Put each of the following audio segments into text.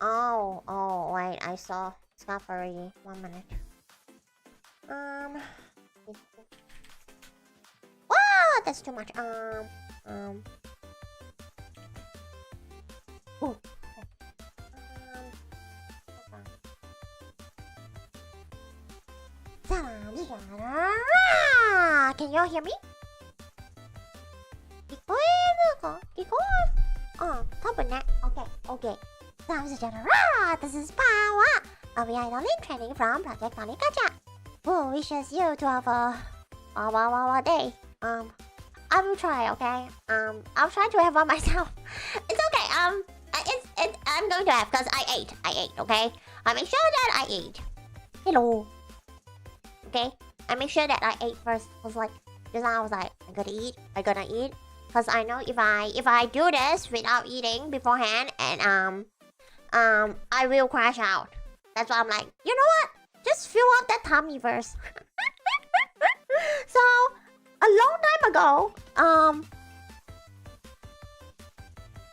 Oh, wait, I saw Scaffery. 1 minute. Wow, that's too much. Ooh. Can you all hear me? Top of that. Okay. This is Pawwa, a VI training from Project Dreamcatcher, who wishes you to have a Pawwawawa day. I will try, okay? I'll try to have one myself. It's okay. I'm going to have because I ate, okay? I make sure that I ate. Hello. Okay? I make sure that I ate first. Cause like just now I was like, I'm gonna eat. Cause I know if I do this without eating beforehand and I will crash out. That's why I'm like, you know what? Just fill out that tummy first. So a long time ago, I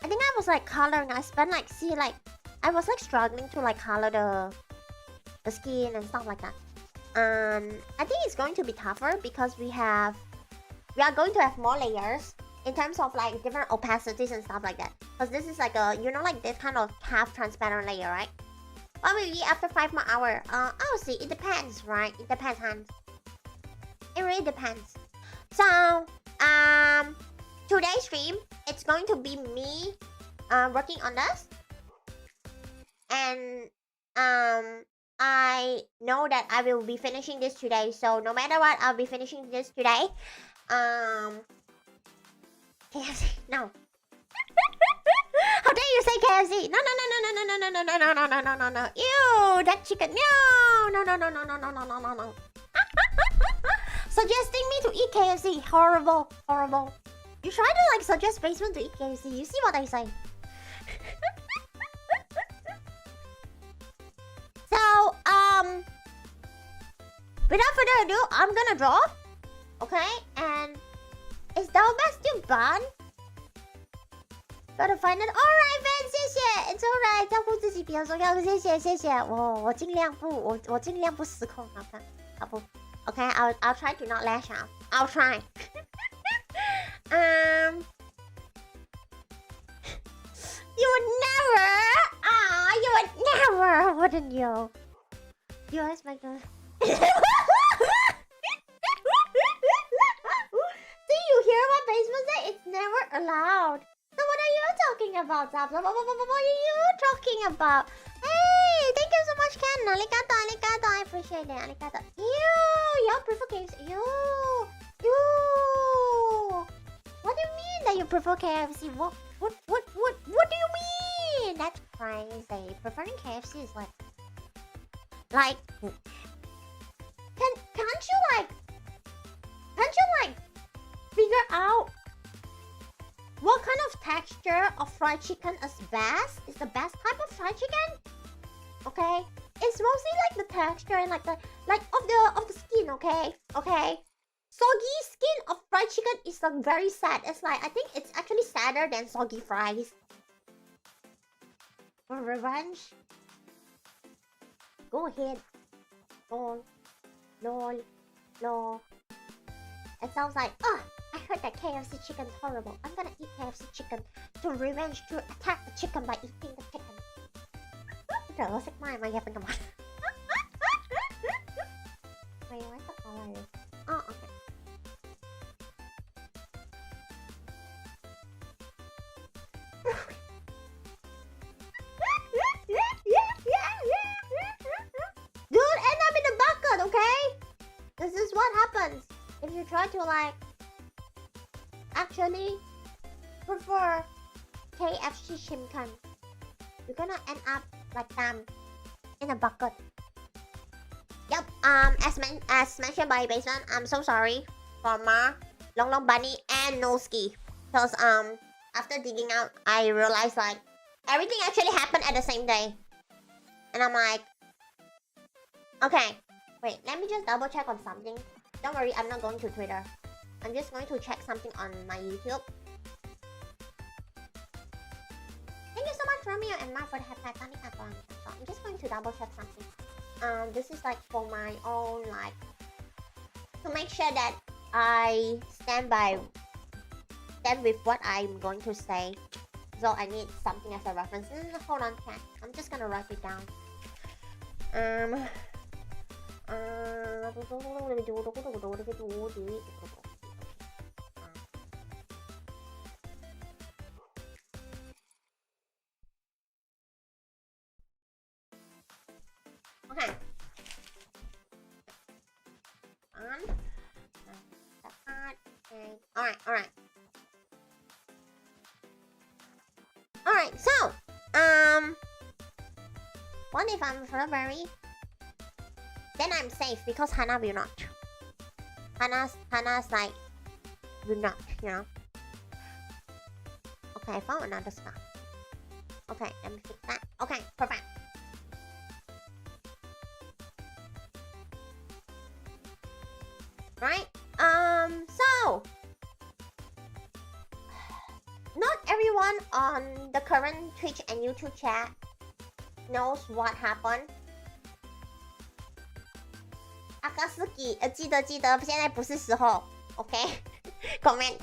think I was like coloring. I spent like I was like struggling to like color the skin and stuff like that. I think it's going to be tougher because we are going to have more layers in terms of like different opacities and stuff like that. Because this is like a, you know, like this kind of half transparent layer, right? What will be after 5 more hours? I'll see. It depends, right? It depends, Hans. It really depends. So, today's stream, it's going to be me, working on this. And, I know that I will be finishing this today. So, no matter what, I'll be finishing this today. KFC, no. How dare you say KFC? No. Ew, that chicken. No. Suggesting me to eat KFC. Horrible. You try to like suggest basement to eat KFC. You see what I say? So, without further ado, I'm gonna draw. Okay, and is Dalma still banned? Gotta find it. Alright, man, 谢谢 It's alright， 照顾自己比较重要。谢谢。我尽量不失控，好不 ？Okay, I'll try to not lash out. I'll try. You would never, wouldn't you? You expect us. Do you hear what basement say? It's never allowed. So what are you talking about, Zap? What are you talking about? Hey, thank you so much, Ken. Arigato. I appreciate it. Arigato. Y'all prefer KFC. What do you mean that you prefer KFC? What do you mean? That's crazy. Preferring KFC is like can't you figure out what kind of texture of fried chicken is the best type of fried chicken? Okay, it's mostly like the texture and like of the skin. Okay. Soggy skin of fried chicken is like very sad. It's like I think it's actually sadder than soggy fries. For revenge, go ahead. Lol. It sounds like, I heard that KFC chicken's horrible. I'm gonna eat KFC chicken to revenge, to attack the chicken by eating the chicken. Trời ơi, sách mai mà yapping about. Wait, what's the color? Oh, okay. Dude, end up in the bucket, okay? This is what happens if you try to like actually prefer KFC chicken. You're gonna end up like them in a bucket. Yep. As mentioned by Basement, I'm so sorry for Ma, Long Bunny, and Noski. Because after digging out, I realized like everything actually happened at the same day, and I'm like, okay, wait, let me just double check on something. Don't worry, I'm not going to Twitter. I'm just going to check something on my YouTube. Thank you so much, Romeo and Mark for the hashtag I'm just going to double check something. This is like for my own, like, to make sure that I stand with what I'm going to say. So I need something as a reference. Hold on, chat. I'm just gonna write it down. Okay. Alright. Alright, so, what if I'm strawberry? Then I'm safe because Hanna will not. Hanna's like, will not, you know. Okay, I found another stuff. Okay, let me fix that. Okay, perfect. Right? So not everyone on the current Twitch and YouTube chat knows what happened. Akatsuki， 记得，现在不是时候 ，OK？ comment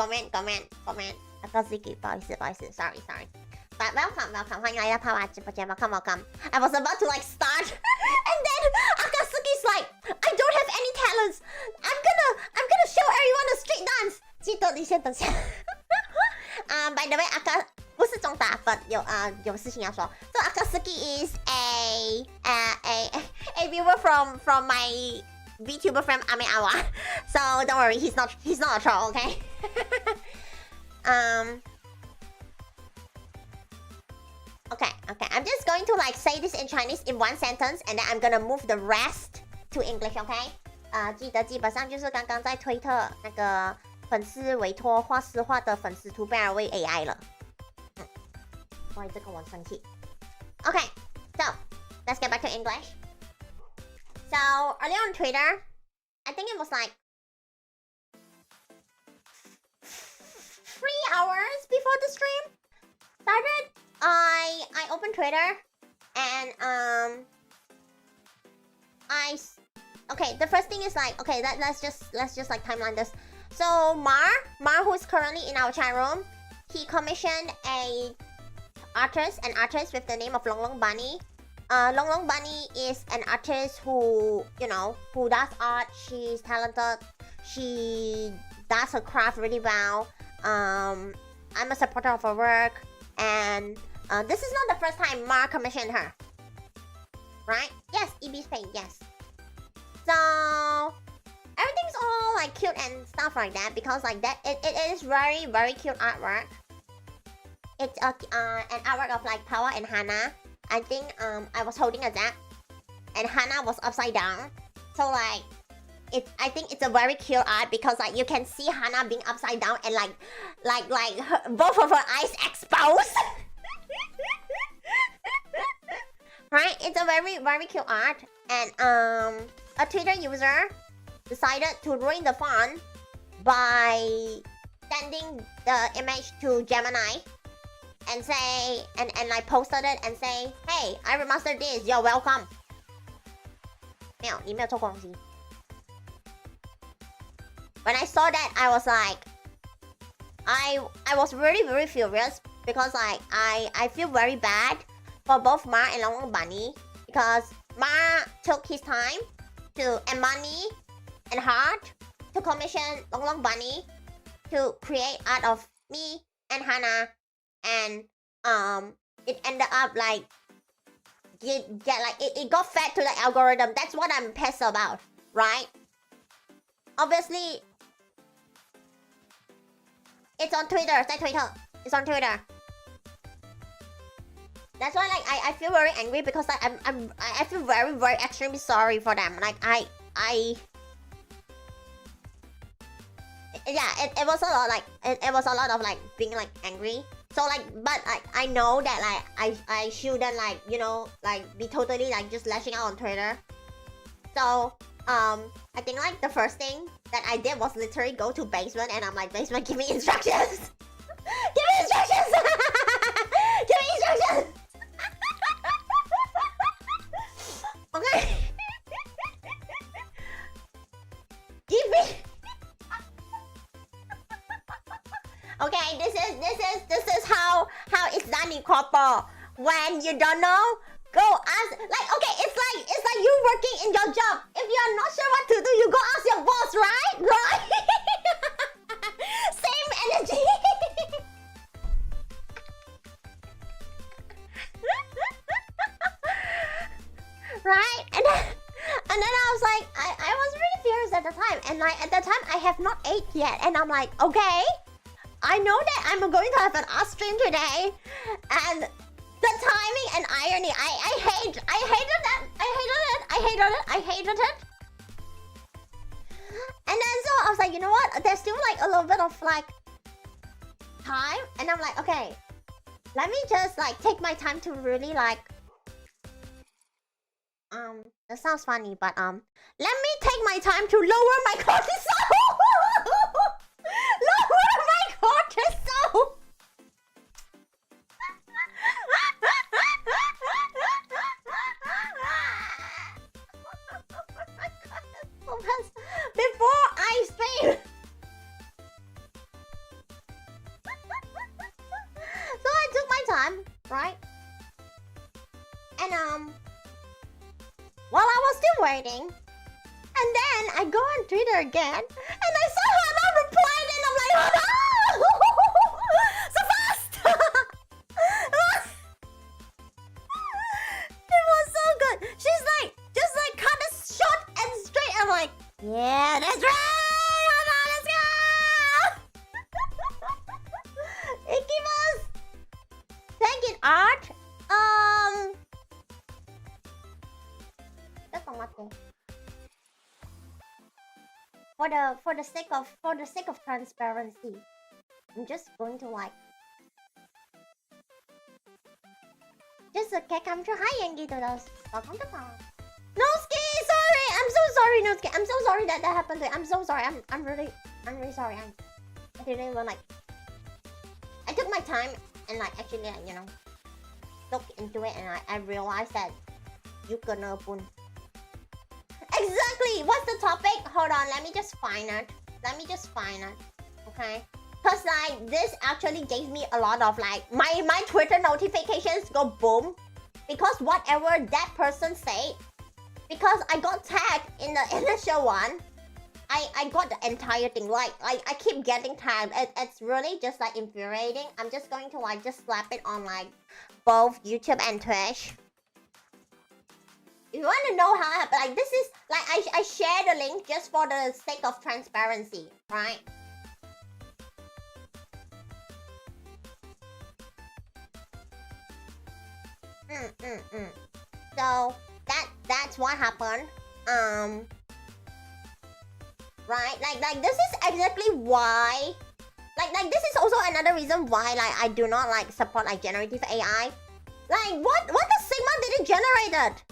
Akatsuki， 不好意思 ，sorry。But welcome， 欢迎来到Pawwa直播间 ，welcome。I was about to like start, and then Akatsuki's like, I don't have any talents. I'm gonna show everyone a street dance. 记得你先等下。By the way， 不是重打 ，but 有事情要说。So Akatsuki is a viewer from my VTuber friend Pawwawawa. So don't worry, he's not a troll, okay? Okay. I'm just going to like say this in Chinese in one sentence, and then I'm gonna move the rest to English, okay? 记得基本上就是刚刚在推特那个粉丝委托画实话的粉丝图被人为 AI 了。不好意思，跟我生气。Okay, so let's get back to English. So earlier on Twitter, I think it was like 3 hours before the stream started. I opened Twitter and okay, the first thing is like, okay, let's just like timeline this. So Mar who's currently in our chat room, he commissioned an artist with the name of Long Bunny. Long Bunny is an artist who, you know, who does art. She's talented. She does her craft really well. I'm a supporter of her work, and this is not the first time Mar commissioned her. Right? Yes, EB's paid, yes. So everything's all like cute and stuff like that because like that it is very, very cute artwork. It's an artwork of like Pawwa and Hanna. I think I was holding a zap and Hanna was upside down. So like I think it's a very cute art because like you can see Hanna being upside down and like both of her eyes exposed. Right? It's a very, very cute art, and a Twitter user decided to ruin the fun by sending the image to Gemini and say and like posted it and say, hey, I remastered this, you're welcome. 没有，你没有做过东西。When I saw that, I was like, I was really, very furious because like I feel very bad for both Mar and Long Bunny because Mar took his time and money and heart to commission Long Bunny to create art of me and Hanna, and it ended up like it got fed to the algorithm. That's what I'm pissed about, right? Obviously, it's on Twitter. It's on Twitter. That's why like I feel very angry because like I feel very, very extremely sorry for them. Like it was a lot like it was a lot of like being like angry. So like, but like I know that like I shouldn't like, you know, like be totally like just lashing out on Twitter. So I think like the first thing that I did was literally go to basement and I'm like, basement, give me instructions. Give me instructions. Give me instructions. Okay, this is how it's done in corpo. When you don't know, go ask. Like, okay, it's like you working in your job. If you are not sure what to do, you go ask your boss, right? Right? Same energy. Right? And then I was like, I was really furious at the time. And like at the time I have not ate yet. And I'm like, okay, I know that I'm going to have an art stream today. And the timing and irony, I hated that. I hated it. And then so I was like, you know what? There's still like a little bit of like time. And I'm like, okay, let me just like take my time to really like that sounds funny, but let me take my time to lower my cortisol. Lower my cortisol. Before I stream. So I took my time, right? And while I was still waiting, and then I go on Twitter again, and I saw Hannah replied, and I'm like, oh no! So fast! It was so good. She's like, just like cut it short and straight. I'm like, yeah, that's right, Hannah, let's go! Ikibas! Thank you, Art. For the sake of transparency, I'm just going to like just kayak kamu hayan gitu dah. Noski, sorry, I'm so sorry, Noski. I'm so sorry that happened to you. I'm so sorry. I'm really sorry. I didn't even like. I took my time and like actually look into it, and I realized that you gonna pun. Exactly! What's the topic? Hold on, let me just find it. Okay? Cause like this actually gave me a lot of like my Twitter notifications go boom. Because whatever that person said, because I got tagged in the initial one, I got the entire thing. Like I keep getting tagged. It's really just like infuriating. I'm just going to like just slap it on like both YouTube and Twitch. If you want to know how it happened, like this is like I share the link just for the sake of transparency, right? So that's what happened. Right? Like this is exactly why. Like this is also another reason why like I do not like support like generative AI. Like what the Sigma did it generate it?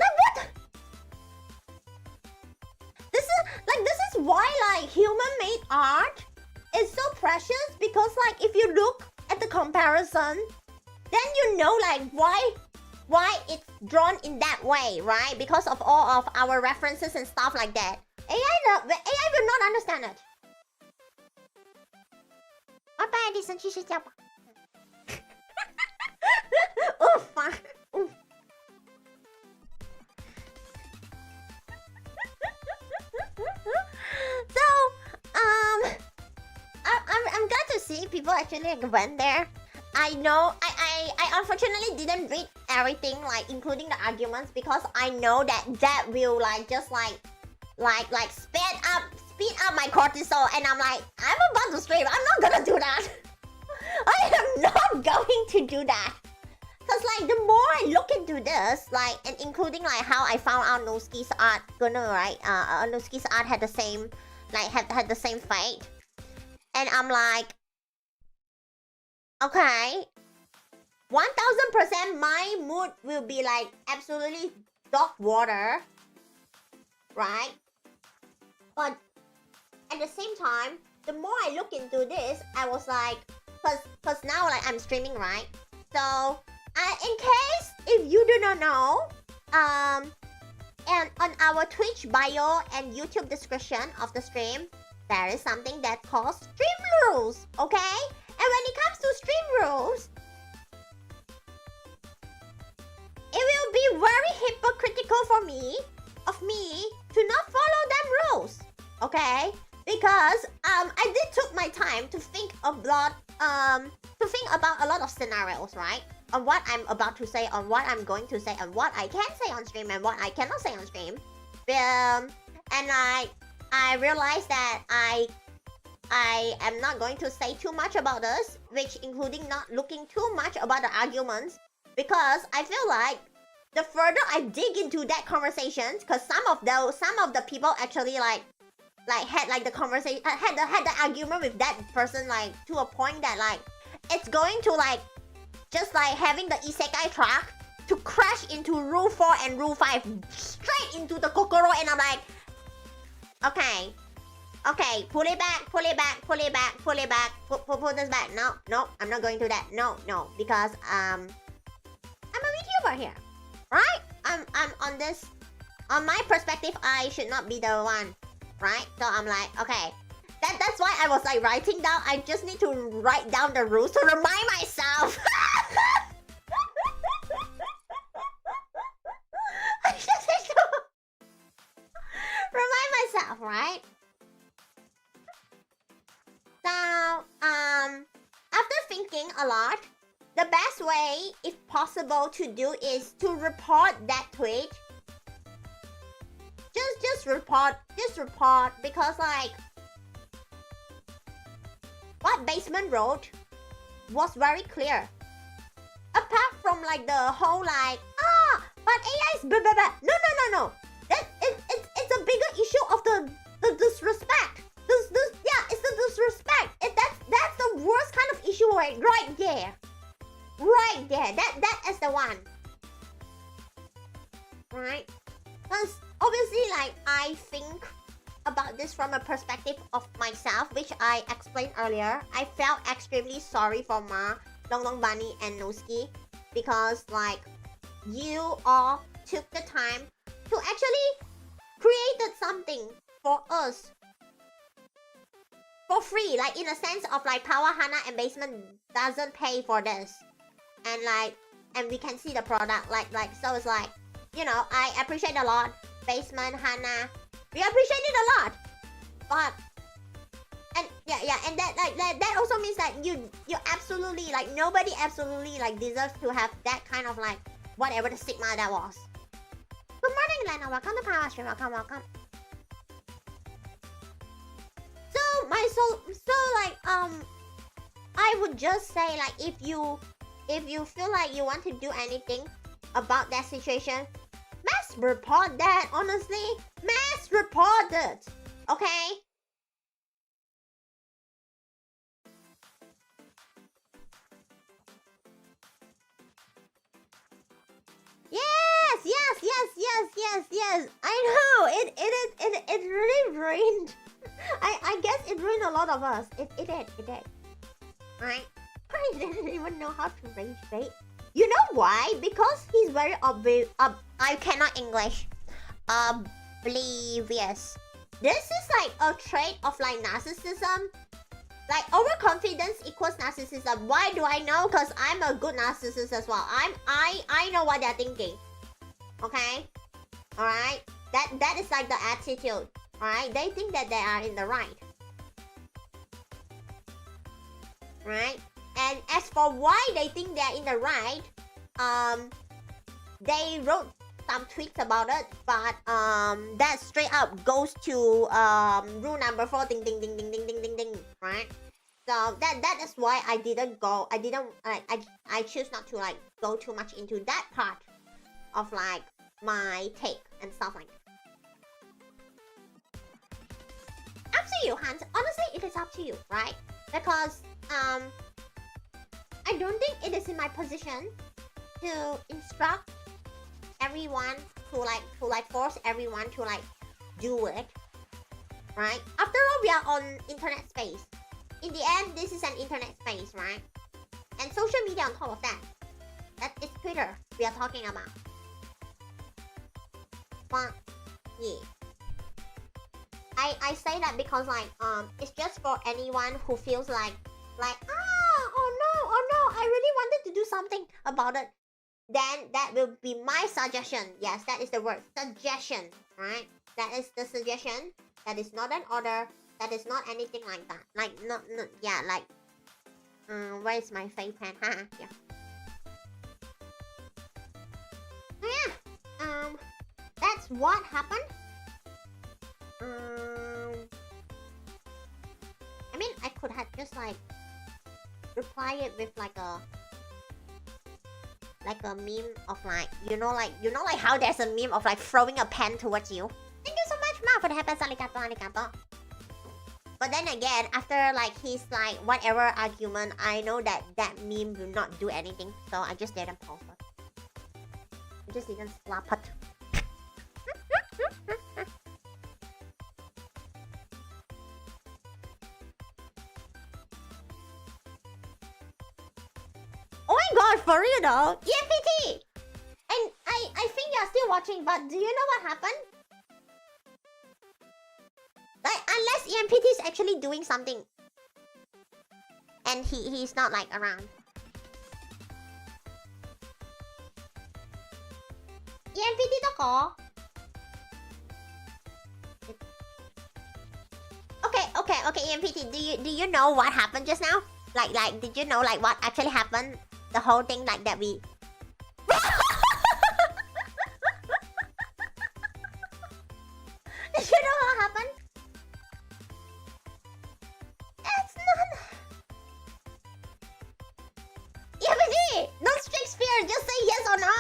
Like what? This is why like human-made art is so precious, because like if you look at the comparison, then you know like why it's drawn in that way, right? Because of all of our references and stuff like that. AI will not understand it. 拜拜，李生去睡觉吧。Oof, oof. So, I'm glad to see people actually like went there. I know I unfortunately didn't read everything, like including the arguments, because I know that will like just like speed up my cortisol, and I'm like, I'm about to stream. I'm not gonna do that. I am not going to do that. Cause like the more I look into this, like, and including like how I found out Noski's art Noski's art had the same had the same fate, and I'm like, okay, 1000% my mood will be like absolutely dog water, right? But at the same time, the more I look into this, I was like, cause now like I'm streaming, right? So in case if you do not know, and on our Twitch bio and YouTube description of the stream, there is something that calls stream rules, okay? And when it comes to stream rules, it will be very hypocritical of me to not follow them rules, okay? Because I did took my time to think about a lot of scenarios, right? On what I'm about to say, on what I'm going to say, on what I can say on stream and what I cannot say on stream. And I realized that I am not going to say too much about this, which including not looking too much about the arguments, because I feel like the further I dig into that conversations, because some of the people actually like had like the conversation, had the argument with that person like to a point that like it's going to like just like having the isekai track to crash into rule 4 and rule 5 straight into the kokoro, and I'm like, okay, pull it back, put this back. No, I'm not going to that. No, because I'm a VTuber here, right? I'm on this, on my perspective, I should not be the one, right? So I'm like, okay, that's why I was like writing down. I just need to write down the rules to remind myself. I just need to remind myself, right? So, after thinking a lot, the best way, if possible, to do is to report that tweet. Just report, because like what Basement wrote was very clear. Apart from like the whole like, but AI is blah blah blah. No. That it's a bigger issue of the disrespect. It's the disrespect. That's the worst kind of issue right there. Right there. That is the one. Right? Because obviously like I think about this from a perspective of myself, which I explained earlier. I felt extremely sorry for Ma, Long Long Bunny, and Noski, because like you all took the time to actually created something for us for free, like in a sense of like Pawwa, Hanna, and Basement doesn't pay for this, and we can see the product like so it's like, you know, I appreciate a lot Basement, Hanna, we appreciate it a lot, but and and that also means that you absolutely like nobody absolutely like deserves to have that kind of like whatever the stigma that was. Good morning, Lena. Welcome to Pawwa Stream. Welcome. So like I would just say like if you feel like you want to do anything about that situation, mass report that. Honestly, mass report it. Okay. Yes. I know it really ruined. I guess it ruined a lot of us. It did. Right? I didn't even know how to rage bait. You know why? Because he's very obvious. I cannot English. Oblivious. This is like a trait of like narcissism. Like overconfidence equals narcissism. Why do I know? Because I'm a good narcissist as well. I know what they're thinking. Okay? Alright? That is like the attitude. Alright? They think that they are in the right. Right? And as for why they think they're in the right, they wrote some tweets about it, but that straight up goes to rule number 4, ding, right? So that is why I choose not to like go too much into that part of like my take and stuff like that. Up to you, Hans. Honestly, it is up to you, right? Because I don't think it is in my position to instruct everyone to force everyone to like do it, right? After all, we are on internet space. In the end, this is an internet space, right? And social media on top of that. That is Twitter we are talking about. But yeah, I say that because like it's just for anyone who feels like oh no, I really wanted to do something about it. Then that will be my suggestion. Yes, that is the word, suggestion, right? That is the suggestion. That is not an order. That is not anything like that. Like no, yeah, like where is my fake pen? Yeah. So yeah, that's what happened. I mean, I could have just like reply it with like a meme of like you know like how there's a meme of like throwing a pen towards you. Thank you so much, Ma, for the happens. Arigato. But then again, after like his like whatever argument, I know that meme will not do anything, so I just didn't post it. I just didn't slap it. Oh my god, for real though? EMPT! And I think you're still watching, but do you know what happened? Like, unless EMPT is actually doing something. And he's not like around. EMPT to ko? Okay, EMPT, do you know what happened just now? Like, did you know like what actually happened? The whole thing like that we... Did you know what happened? It's not... EMPT! Not Shakespeare, just say yes or no!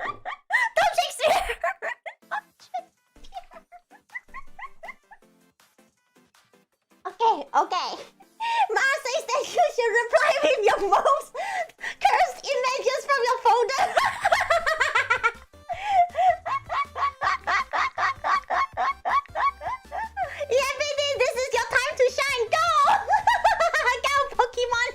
Don't Shakespeare! Okay. Ma says that you should reply with your most cursed images from your folder. Yeah, baby, this is your time to shine. Go! Go, Pokemon!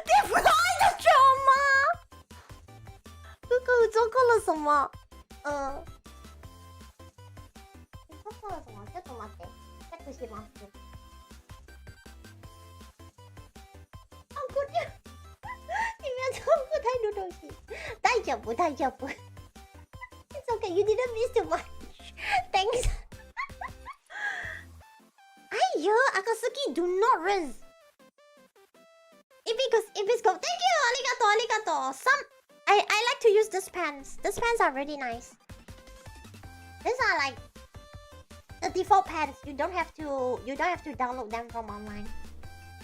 Deploy the trauma! 做过了什么？做过了什么？ちょっと待って。チェックします。あ、これ。你们做不太多东西。大丈夫。It's okay, you didn't miss too much. Thanks. Ayo, Akatsuki, do not rinse. Ibisco, thank you, arigato. I like to use these pens. These pens are really nice. These are like the default pens. You don't have to download them from online.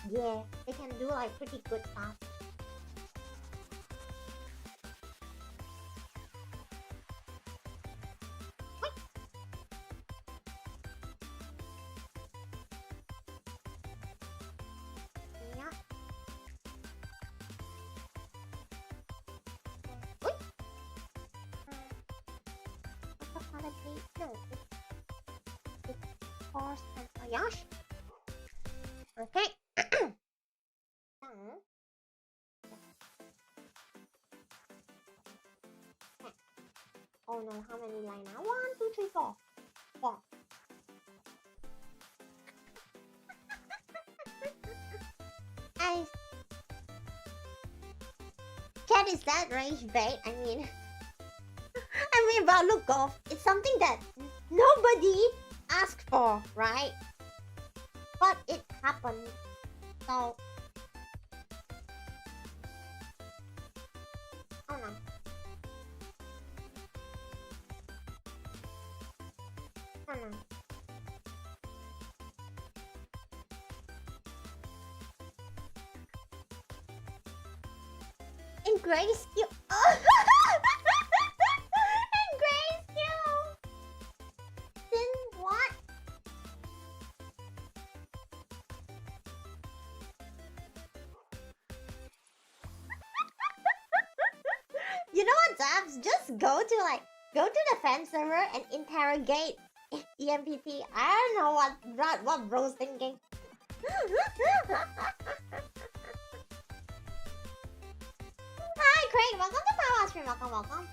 Yeah, they can do like pretty good stuff. Yeah. No, it's horse and Ayash. Okay. Oh no, how many lines now? 1, 2, 3, 4. 4. Cat, is that range bait? I mean, about look golf, it's something that nobody asked for, right? But it happened. So, oh no. In grayscale. Oh. In grayscale. Then what? You know what, Zabs? Just go to like Go to the fan server and interrogate EMPT. I don't know what bro's thinking. Hi Craig, welcome to Pawwa stream. Welcome.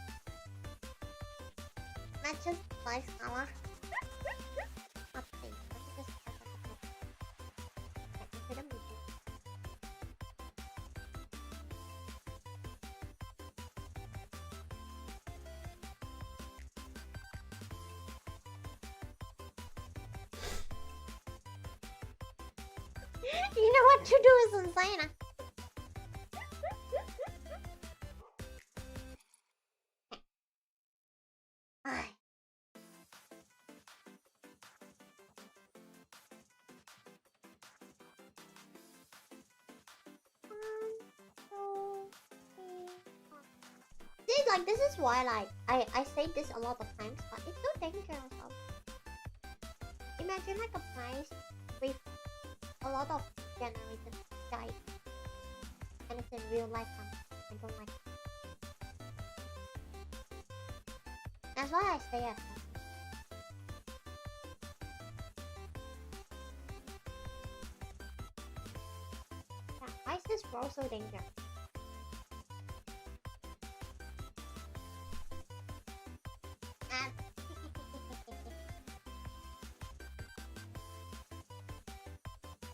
Matches nice color. Let's see. Let me just put a music. You know what to do is insane. See, like this is why like I say this a lot of times, but it's so dangerous. Imagine like a place with a lot of generated guys, and it's in real life. I don't like it. That's why I stay at home. Yeah, why is this world so dangerous?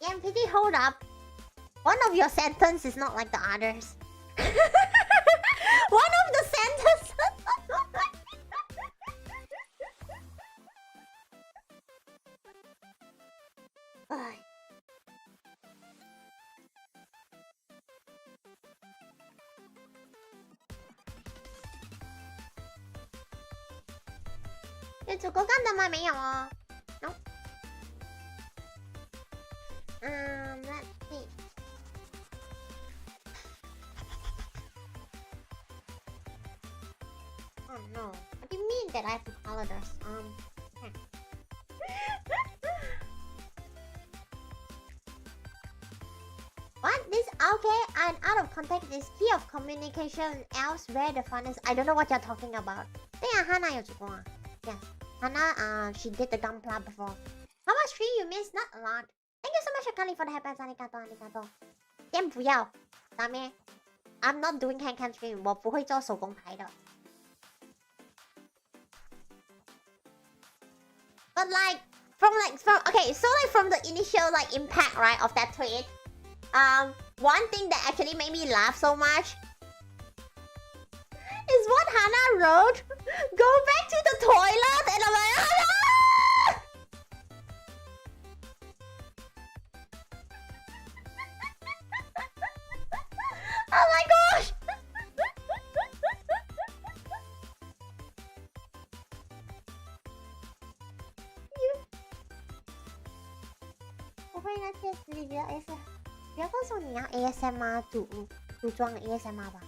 EMPT, hold up. One of your sentences is not like the others. One of the sentences.有足够干的吗？没有哦。No. Let's see. Oh no. What do you mean that I have to color this? Okay. What? This okay and out of context is key of communication elsewhere the funnest. I don't know what you're talking about. Yeah, Hannah 有做过啊 Yes. Hannah, she did the gunpla before. How much tree you missed? Not a lot. Thank you so much, Akali, for the happens. Arigato. 先不要，ダメ。I'm not doing hand cam stream. 我不会做手工牌的。But from okay, so from the initial impact right of that tweet, one thing that actually made me laugh so much is what Hannah wrote. Go back to the toilet, and I'm like, Hannah! Oh my gosh!不要告诉你要 ASMR 组装 ASMR 吧。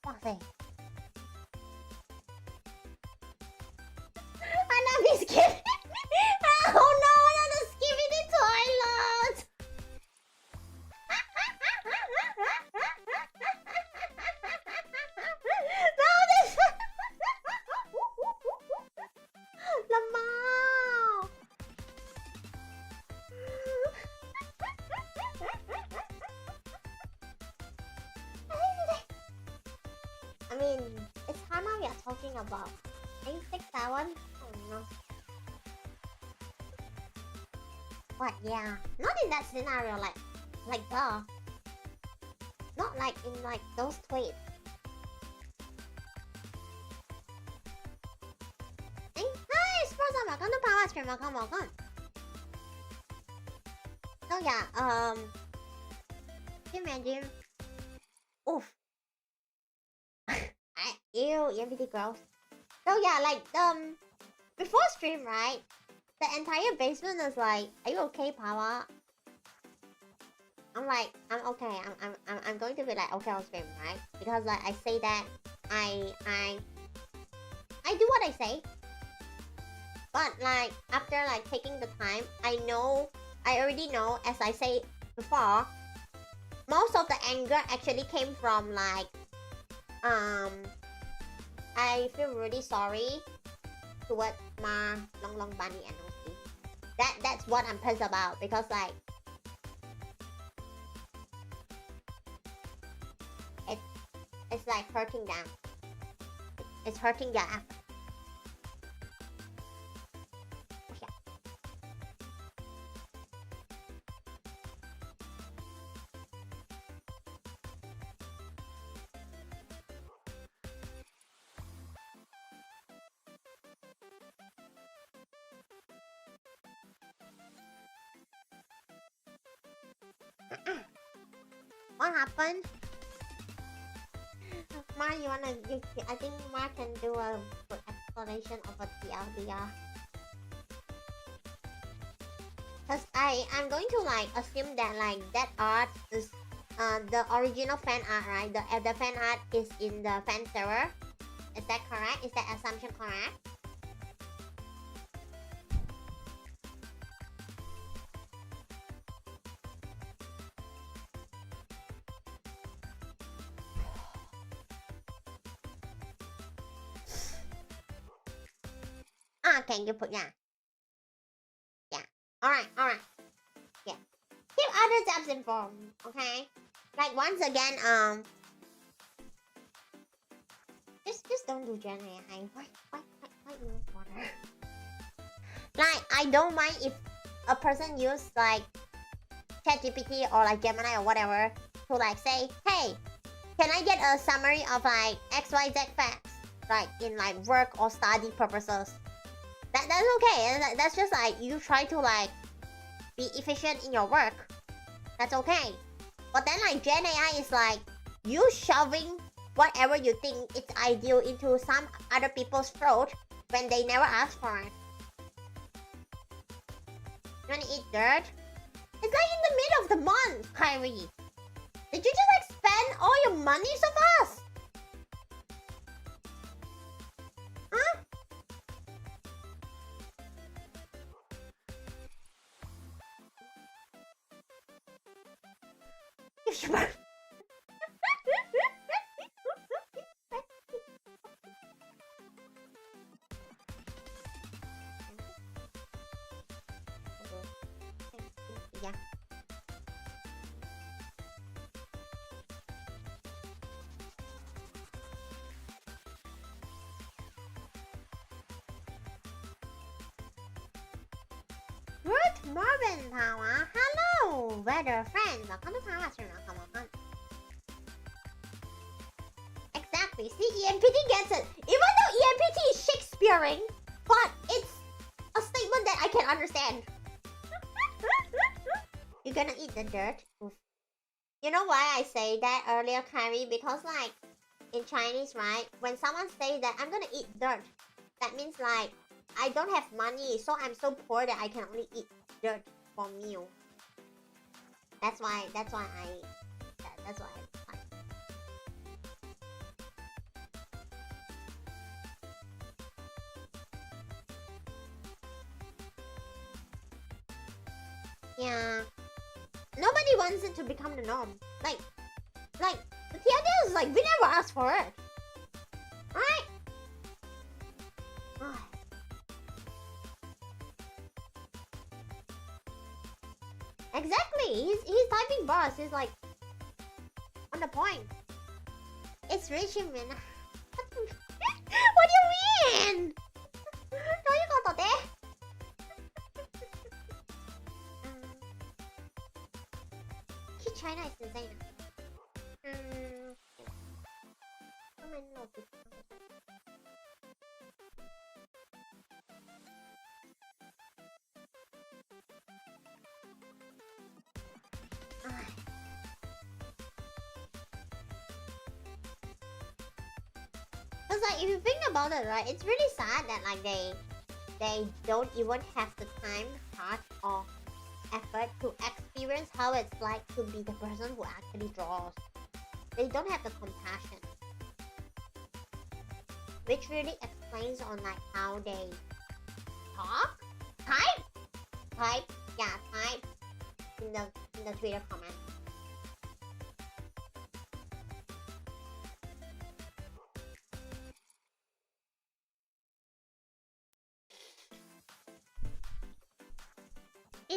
哇塞！ Hannah be skipping. Oh no, Hannah skipping the toilet. No, this. Lamau. I mean, it's Hannah we are talking about. Can you fix that one? Oh no. What? Yeah. Not in that scenario, like duh. Not like in those tweets. Hi, Sports, welcome to Pawwa stream. Welcome. So yeah, can you imagine? Oof. Ew, EMPT gross. So yeah, before stream, right? The entire basement is like, are you okay, Pawwa? I'm like, I'm okay. I'm going to be like okay on stream, right? Because I say that I do what I say. But after taking the time, I already know, as I say before, most of the anger actually came from I feel really sorry towards Ma, Long Long Bunny, and OC. That's what I'm pissed about, because like it's like hurting them. It's hurting their effort. What happened? Ma, I think Ma can do a good explanation of a TLDR. Cause I'm going to like assume that like that art is the original fan art, right? The fan art is in the fan server. Is that correct? Is that assumption correct? Okay, you put yeah. Alright. Yeah. Keep other tabs informed, okay? Like once again, just don't do Gen AI. Why use water? Like I don't mind if a person use like ChatGPT or like Gemini or whatever to like say, hey, can I get a summary of like XYZ facts, like in like work or study purposes? That's okay. That's just like you try to like be efficient in your work. That's okay. But then like Gen AI is like you shoving whatever you think is ideal into some other people's throat when they never asked for it. You wanna eat dirt? It's like in the middle of the month, Kyrie. Did you just like spend all your money so fast? Huh? Yeah. Good morning, Pawwa. Hello, weather friends. Welcome to Pawwa channel. Come on. Exactly. See, EMPT gets it. Even though EMPT is Shakespearean, but it's a statement that I can understand. You're gonna eat the dirt? Oof. You know why I say that earlier, Kyrie? Because like in Chinese, right? When someone says that I'm gonna eat dirt, that means like I don't have money, so I'm so poor that I can only eat dirt for meal. That's why I like. Yeah. Nobody wants it to become the norm. Like the idea is like we never asked for it. Right? Exactly. He's typing bars. He's like on the point. It's Richie, man. What do you mean? China is insane. Cause like if you think about it, right, it's really sad that like they don't even have the time, heart, or effort to experience how it's like to be the person who actually draws. They don't have the compassion, which really explains on like how they talk, type, yeah, type in the Twitter comment.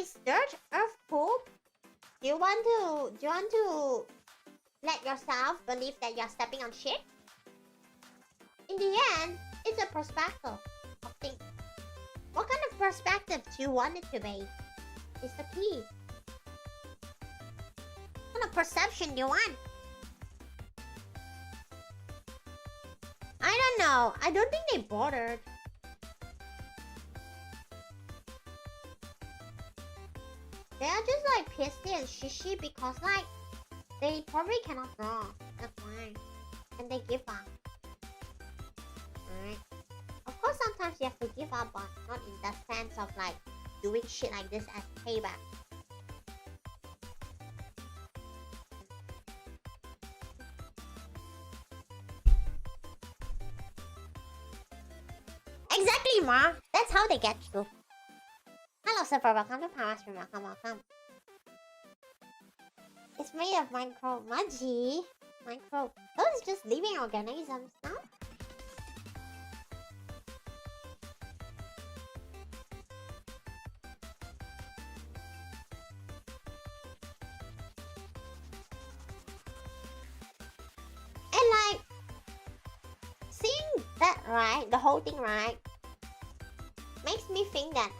Is dirt earth poop? Do you want to let yourself believe that you're stepping on shit? In the end, it's a perspective of things. What kind of perspective do you want it to be? Is the key. What kind of perception do you want? I don't know. I don't think they bothered. They are just like pissed and shishy because like they probably cannot draw. That's why. And they give up. Alright. Of course sometimes you have to give up, but not in the sense of like doing shit like this as payback. Exactly, Ma. That's how they get you. Hello, Surfer. Welcome to Pawwa. Welcome. It's made of micro-mudgy. Those just living organisms, no? And like, seeing that, right? The whole thing, right? Makes me think that,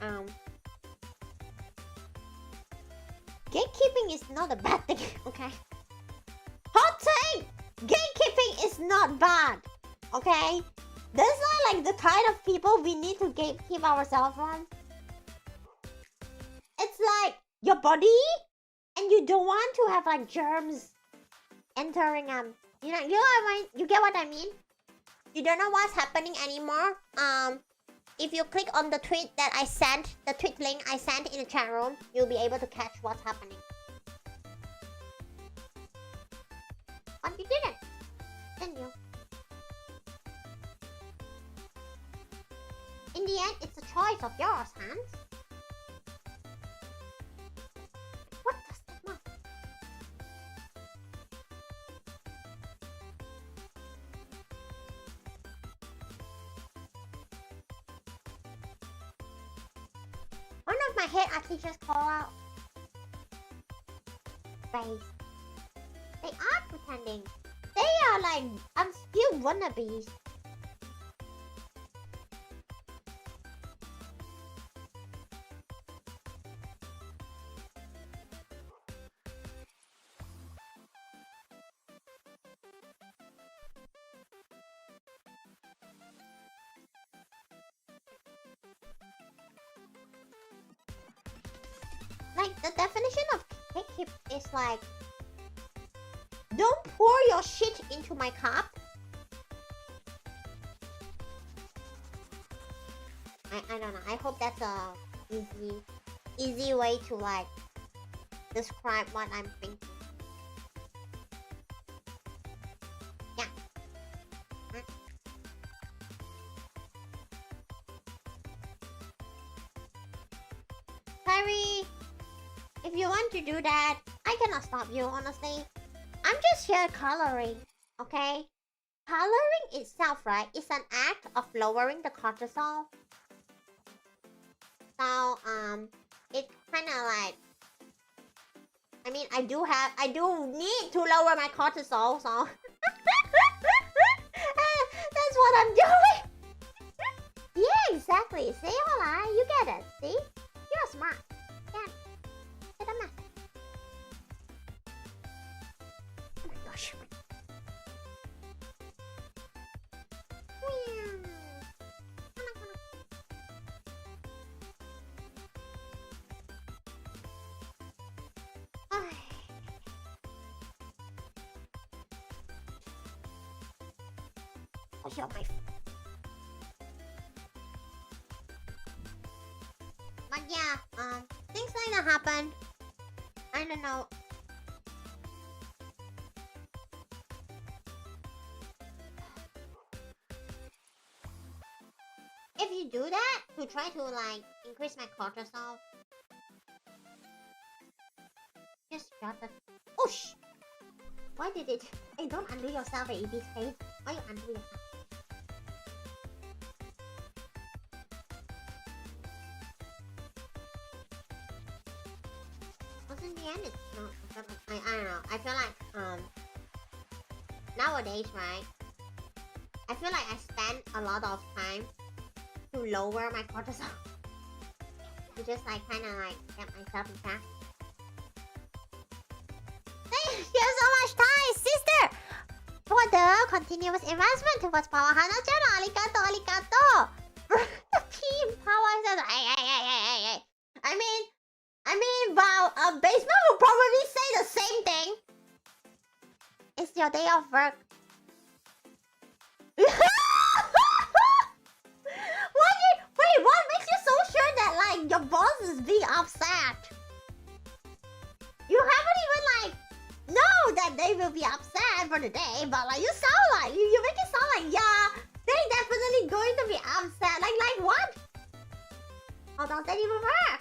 gatekeeping is not a bad thing, okay? Hot take! Gatekeeping is not bad, okay? That's not like the kind of people we need to gatekeep ourselves from. It's like your body, and you don't want to have like germs entering you get what I mean? You don't know what's happening anymore. If you click on the tweet that I sent, the tweet link I sent in the chat room, you'll be able to catch what's happening. But you didn't. Didn't you? In the end, it's a choice of yours, Hans. What does that mean? One of my head art teachers call out face. They are pretending. They are like, I'm still wannabes. Like, the definition of gatekeep is like, don't pour your shit into my cup. I don't know. I hope that's a easy way to like describe what I'm thinking. Yeah. Kyrie, if you want to do that, I cannot stop you, honestly. I'm just here coloring, okay? Coloring itself, right, is an act of lowering the cortisol. So, it's kind of like, I mean, I do need to lower my cortisol, so that's what I'm doing. Yeah, exactly. See, hola, you get it. See, you're smart. Yeah, get a message. Oh my gosh. Oh, you're my... But yeah, things like that happen. I don't know. If you do that to try to like increase my cortisol, just shut the... Oh shh! Why did it... Hey, don't undo yourself at EB's face. Why you undo yourself? Because in the end, it's not. I don't know. I feel like nowadays, right? I feel like I spend a lot of time to lower my cortisol. To just like kind of like get myself in check. Thank you so much, Thai sister, for the continuous investment towards Pawwa and Hanna's channel. Arigato, arigato. The team Pawwa says, hey. I mean, wow, Basement will probably say the same thing. It's your day of work. Wait, what makes you so sure that like your boss is being upset? You haven't even like know that they will be upset for the day, but like you sound like you make it sound like yeah, they're definitely going to be upset. Like what? Hold on, that even work?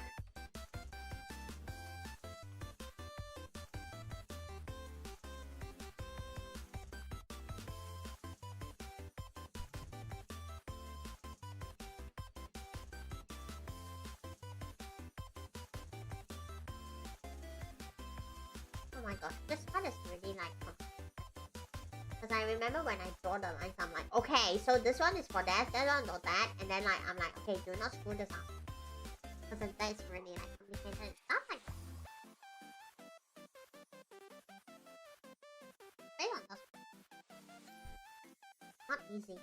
Oh my gosh, this part is really like because I remember when I draw the lines, I'm like, okay, so this one is for that one for that, and then like I'm like, okay, do not screw this up. Because that's really like complicated and stuff like that. Stay on this. Not easy.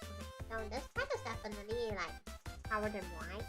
Okay, so this part is definitely like covered in white.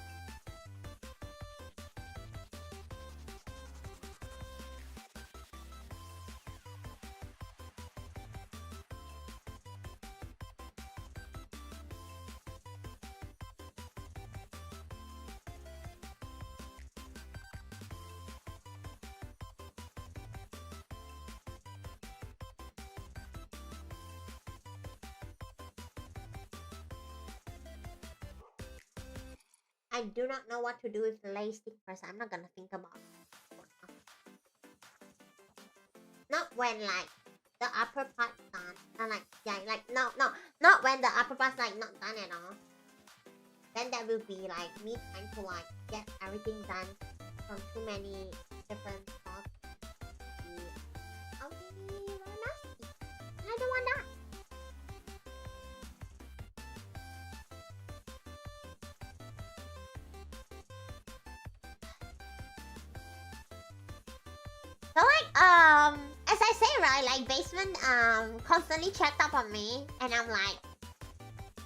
I do not know what to do with the lace stick first. I'm not gonna think about it. Not when like the upper part's done. And like yeah, like no, not when the upper part's like not done at all. Then that will be like me trying to like get everything done from too many different spots. I'll be very nasty. And I don't want that. So like as I say right, like Basement constantly checked up on me, and I'm like,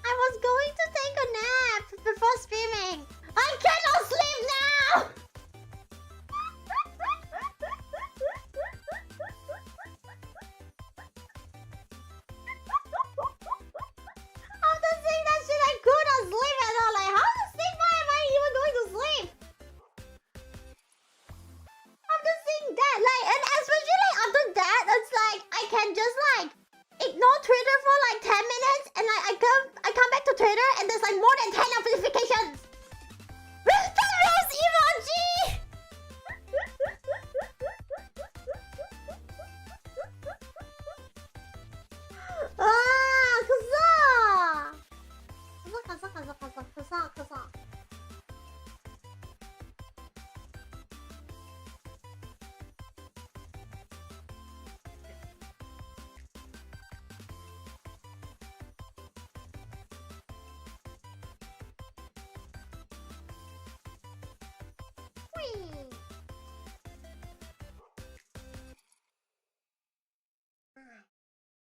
I was going to take a nap before streaming. I cannot sleep now. After saying that shit, I couldn't sleep at all. Like, how the sleep? Why am I even going to sleep? After seeing that, like, and especially like after that, it's like I can just like ignore Twitter for like 10 minutes, and like I come back to Twitter, and there's like more than 10 notifications. With the rose emoji. Ah, kasa.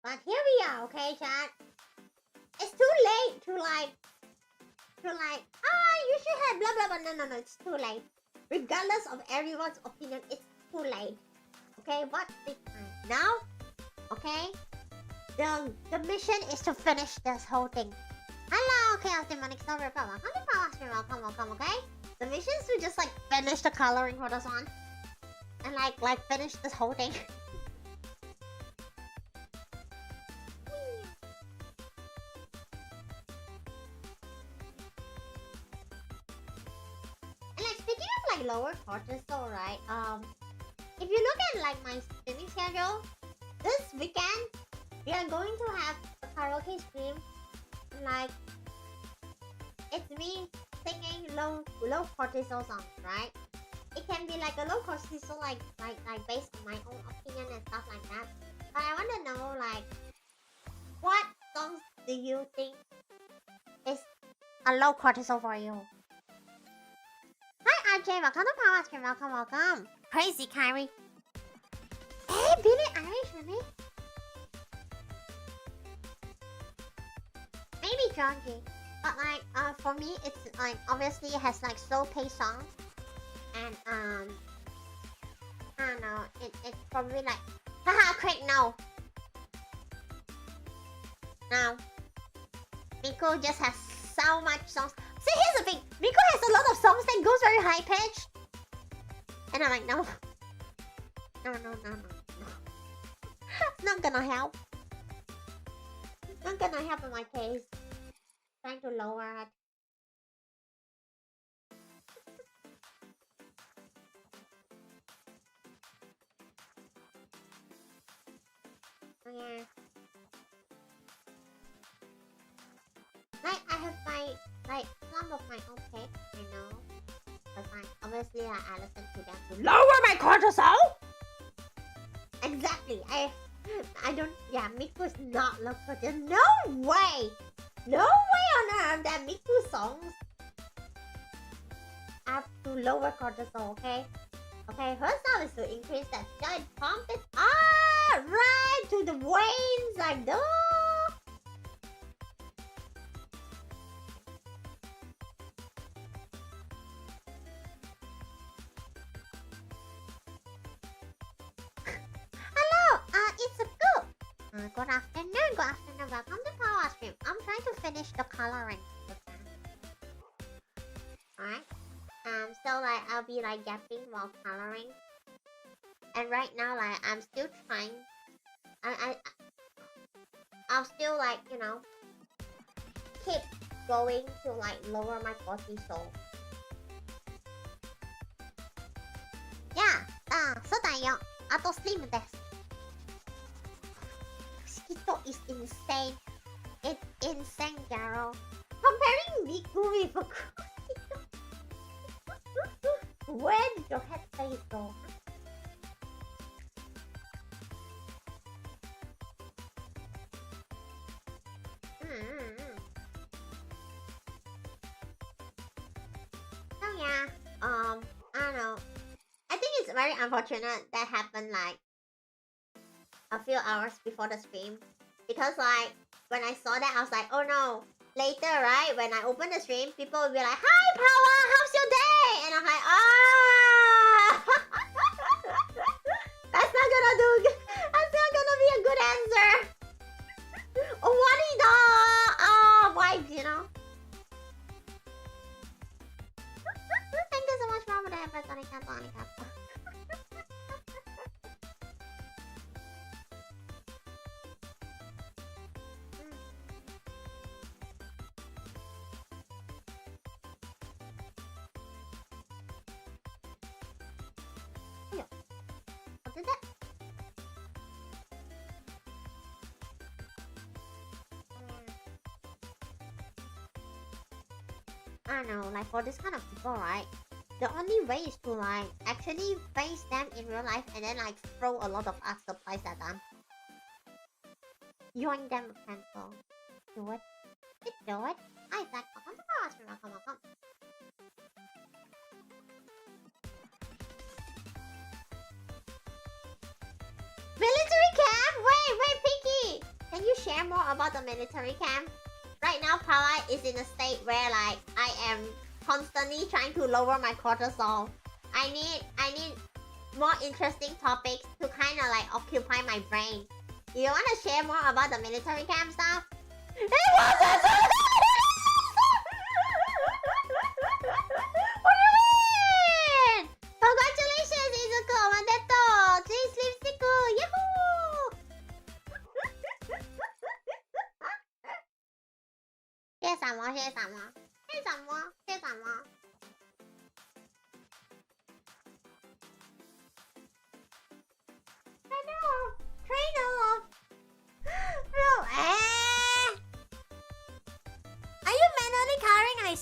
But here we are, okay, chat? It's too late to like, you should have blah blah blah. No, it's too late. Regardless of everyone's opinion, it's too late. Okay, what's the time? Now? Okay? The mission is to finish this whole thing. Hello, Chaos Demonic Server. Welcome, okay? The mission is to just like finish the coloring for this one. And like finish this whole thing. And like speaking of like lower quarters though, right? If you look at like my streaming schedule, this weekend we are going to have a karaoke stream. Like it's me singing low cortisol songs, right? It can be like a low cortisol, like based on my own opinion and stuff like that. But I want to know, like, what songs do you think is a low cortisol for you? Hi RJ, welcome to Pawwa Stream, welcome. Crazy Kyrie. Hey, Billie Eilish with me? Maybe Georgie. But like, for me, it's like, obviously it has like slow pace songs. And I don't know, it's probably like, haha, Craig, no. No. Miko just has so much songs. See, here's the thing. Miko has a lot of songs that goes very high pitched. And I'm like, no. No. It's not gonna help. It's not gonna help in my case. Trying to lower it. Oh yeah. Like, I have some of my own picks, I know. But like, obviously I listen to them to lower my cortisol! Exactly, I don't, yeah, Miku's not low cortisol. No way! No way on earth that Miku songs have to lower cortisol, okay? Okay, her job is to increase that giant pump it right to the veins, like, duh! Hello, it's a good. Good afternoon, welcome to Pawwa Stream. I'm trying to finish the coloring. Alright? So like, I'll be like yapping while coloring. And right now, like, I'm still trying. I'll still like, you know, keep going to like lower my cortisol. Yeah, そうだよ。あとスリムです。Skito is insane. It's insane, girl. Comparing Miku with a Where did your head face go? Oh yeah, I don't know. I think it's very unfortunate that happened like a few hours before the stream. Because like, when I saw that, I was like, oh no. Later, right, when I open the stream, people will be like, hi Pawwa, how's your day? And I'm like, that's not gonna be a good answer. Oh, what is the vibes, you know? Thank you so much for the effort, Arigato. I don't know, like for this kind of people, right? The only way is to like actually face them in real life and then like throw a lot of art supplies at them. Join them with pencil. Do it. Do it. Hi Zach, welcome. Military camp? Wait, Pinky! Can you share more about the military camp? Right now, Pawwa is in a state where like I am constantly trying to lower my cortisol. I need more interesting topics to kind of like occupy my brain. You want to share more about the military camp stuff? It wasn't. What do you mean? Congratulations, Izuku! Omedeto! Please sleep siku! Yahoo! 谢谢什么？ Trainer. Bro, Are you manually coloring? I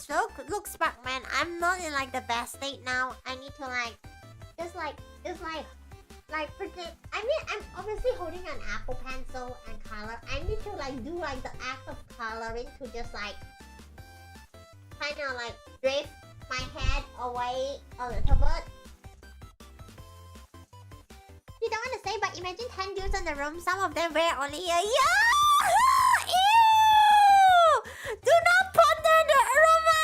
look, Sparkman, I'm not in like the best state now. I need to like, just pretend. I mean, I'm obviously holding an Apple Pencil and color. I need to like do like the act of coloring to just like kind of like drift my head away a little bit. You don't want to say, but imagine 10 dudes in the room. Some of them wear only a Ew! Do not ponder the aroma!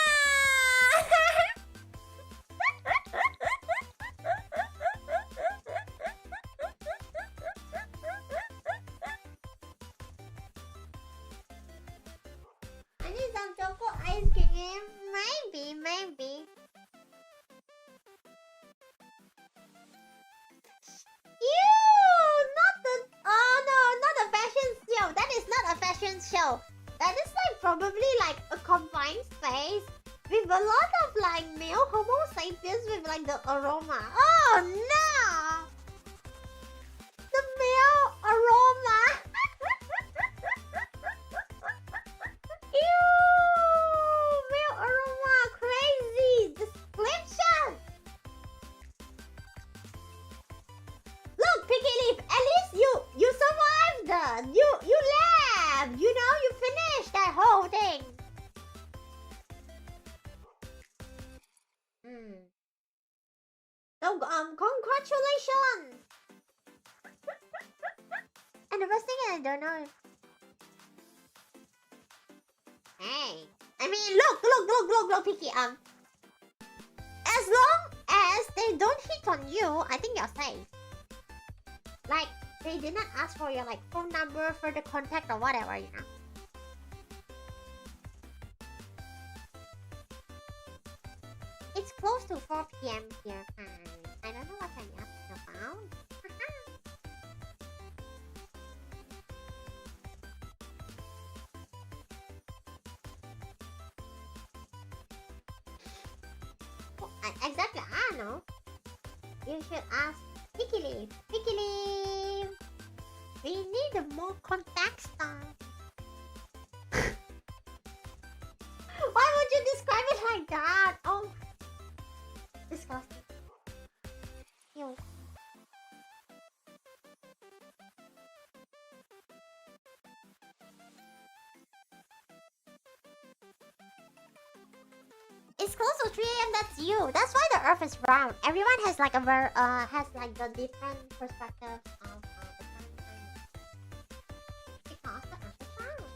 I need some choco ice cream. Maybe. Ew! Not a fashion show. That is not a fashion show. That is like probably like a confined space with a lot of like male homo sapiens with like the aroma. Oh no! The male aroma. Ew! Male aroma, crazy description. Look, Picky Leaf, at least you survived. You left. You know, you finished that whole thing. So congratulations. And the first thing I don't know. Hey, I mean, look, Picky. As long as they don't hit on you, I think you're safe. Like, they did not ask for your like phone number, further contact, or whatever, you know. It's close to 4 p.m. here. I don't know what I'm asking about. Exactly, I don't know. You should ask Picky Leaf. We need more contact stuff. Why would you describe it like that? Oh, disgusting. Ew. It's close to 3 a.m. That's you. That's why the Earth is round. Everyone has like has like the different perspective of the time. Because the Earth is round.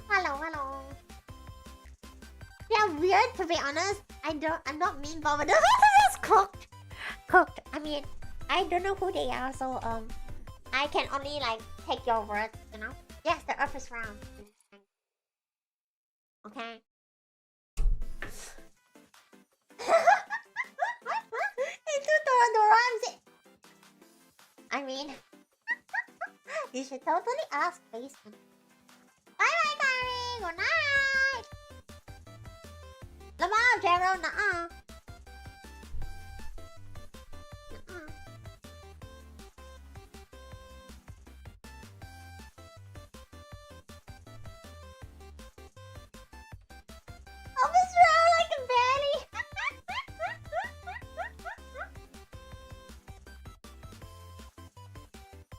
Hello. Yeah, weird to be honest. I'm not mean, but this is cooked. I mean, I don't know who they are, so I can only like take your words, you know. Yes, the Earth is round. Okay. Itu Dora. I mean, you should totally ask Basement. Bye, Gary. Good night. Lamar, Gerald, nah. Almost round like a belly.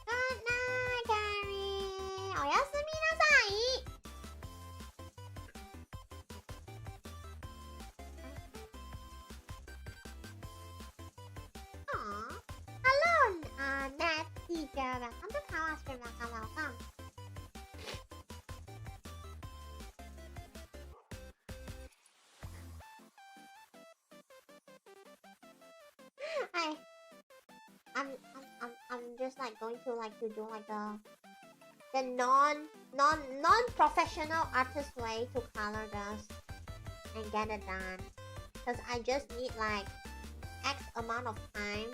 Good night, Gary. Oyasumi nasai. Aww. Hello, Nat teacher. Welcome to Pawwa Stream. Welcome. Hi. I'm just like going to like to do like the non-professional artist way to color this and get it done. Cause I just need like X amount of time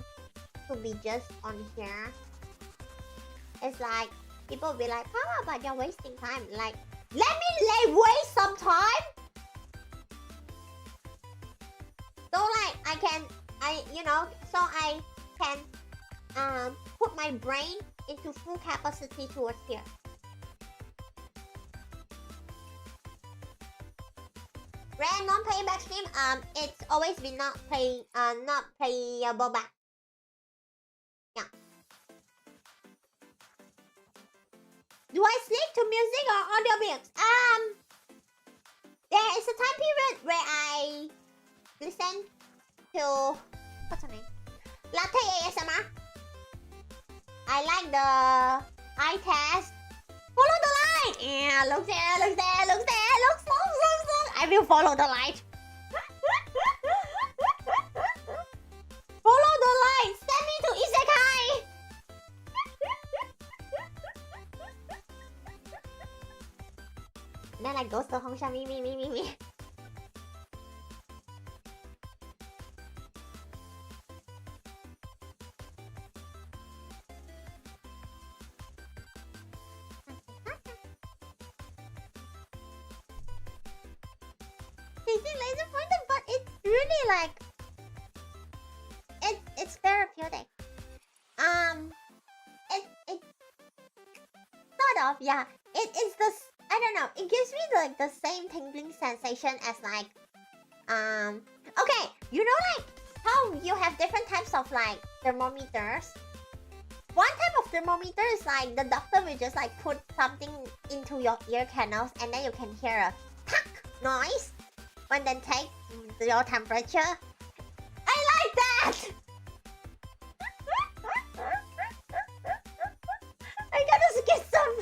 to be just on here. It's like people be like, "Pawwa, but you're wasting time." Like, let me waste some time. So like I can so I can put my brain into full capacity towards here. Rare non-playing backstream, it's always been not playable back. Yeah. Do I sleep to music or audiobooks? There is a time period where I listen to what's her name? Latte ASMR. I like the eye test. Follow the light. Yeah, look there, look there, look there, look. I will follow the light. Follow the light. Send me to Isekai. Then I go to Hongsha. Me. Laser pointed, but it's really like it's therapeutic. It sort of, yeah. It's the, I don't know. It gives me like the same tingling sensation as like okay, you know like how you have different types of like thermometers. One type of thermometer is like the doctor will just like put something into your ear canals and then you can hear a tuck noise when then take your temperature. I like that! I gotta get some.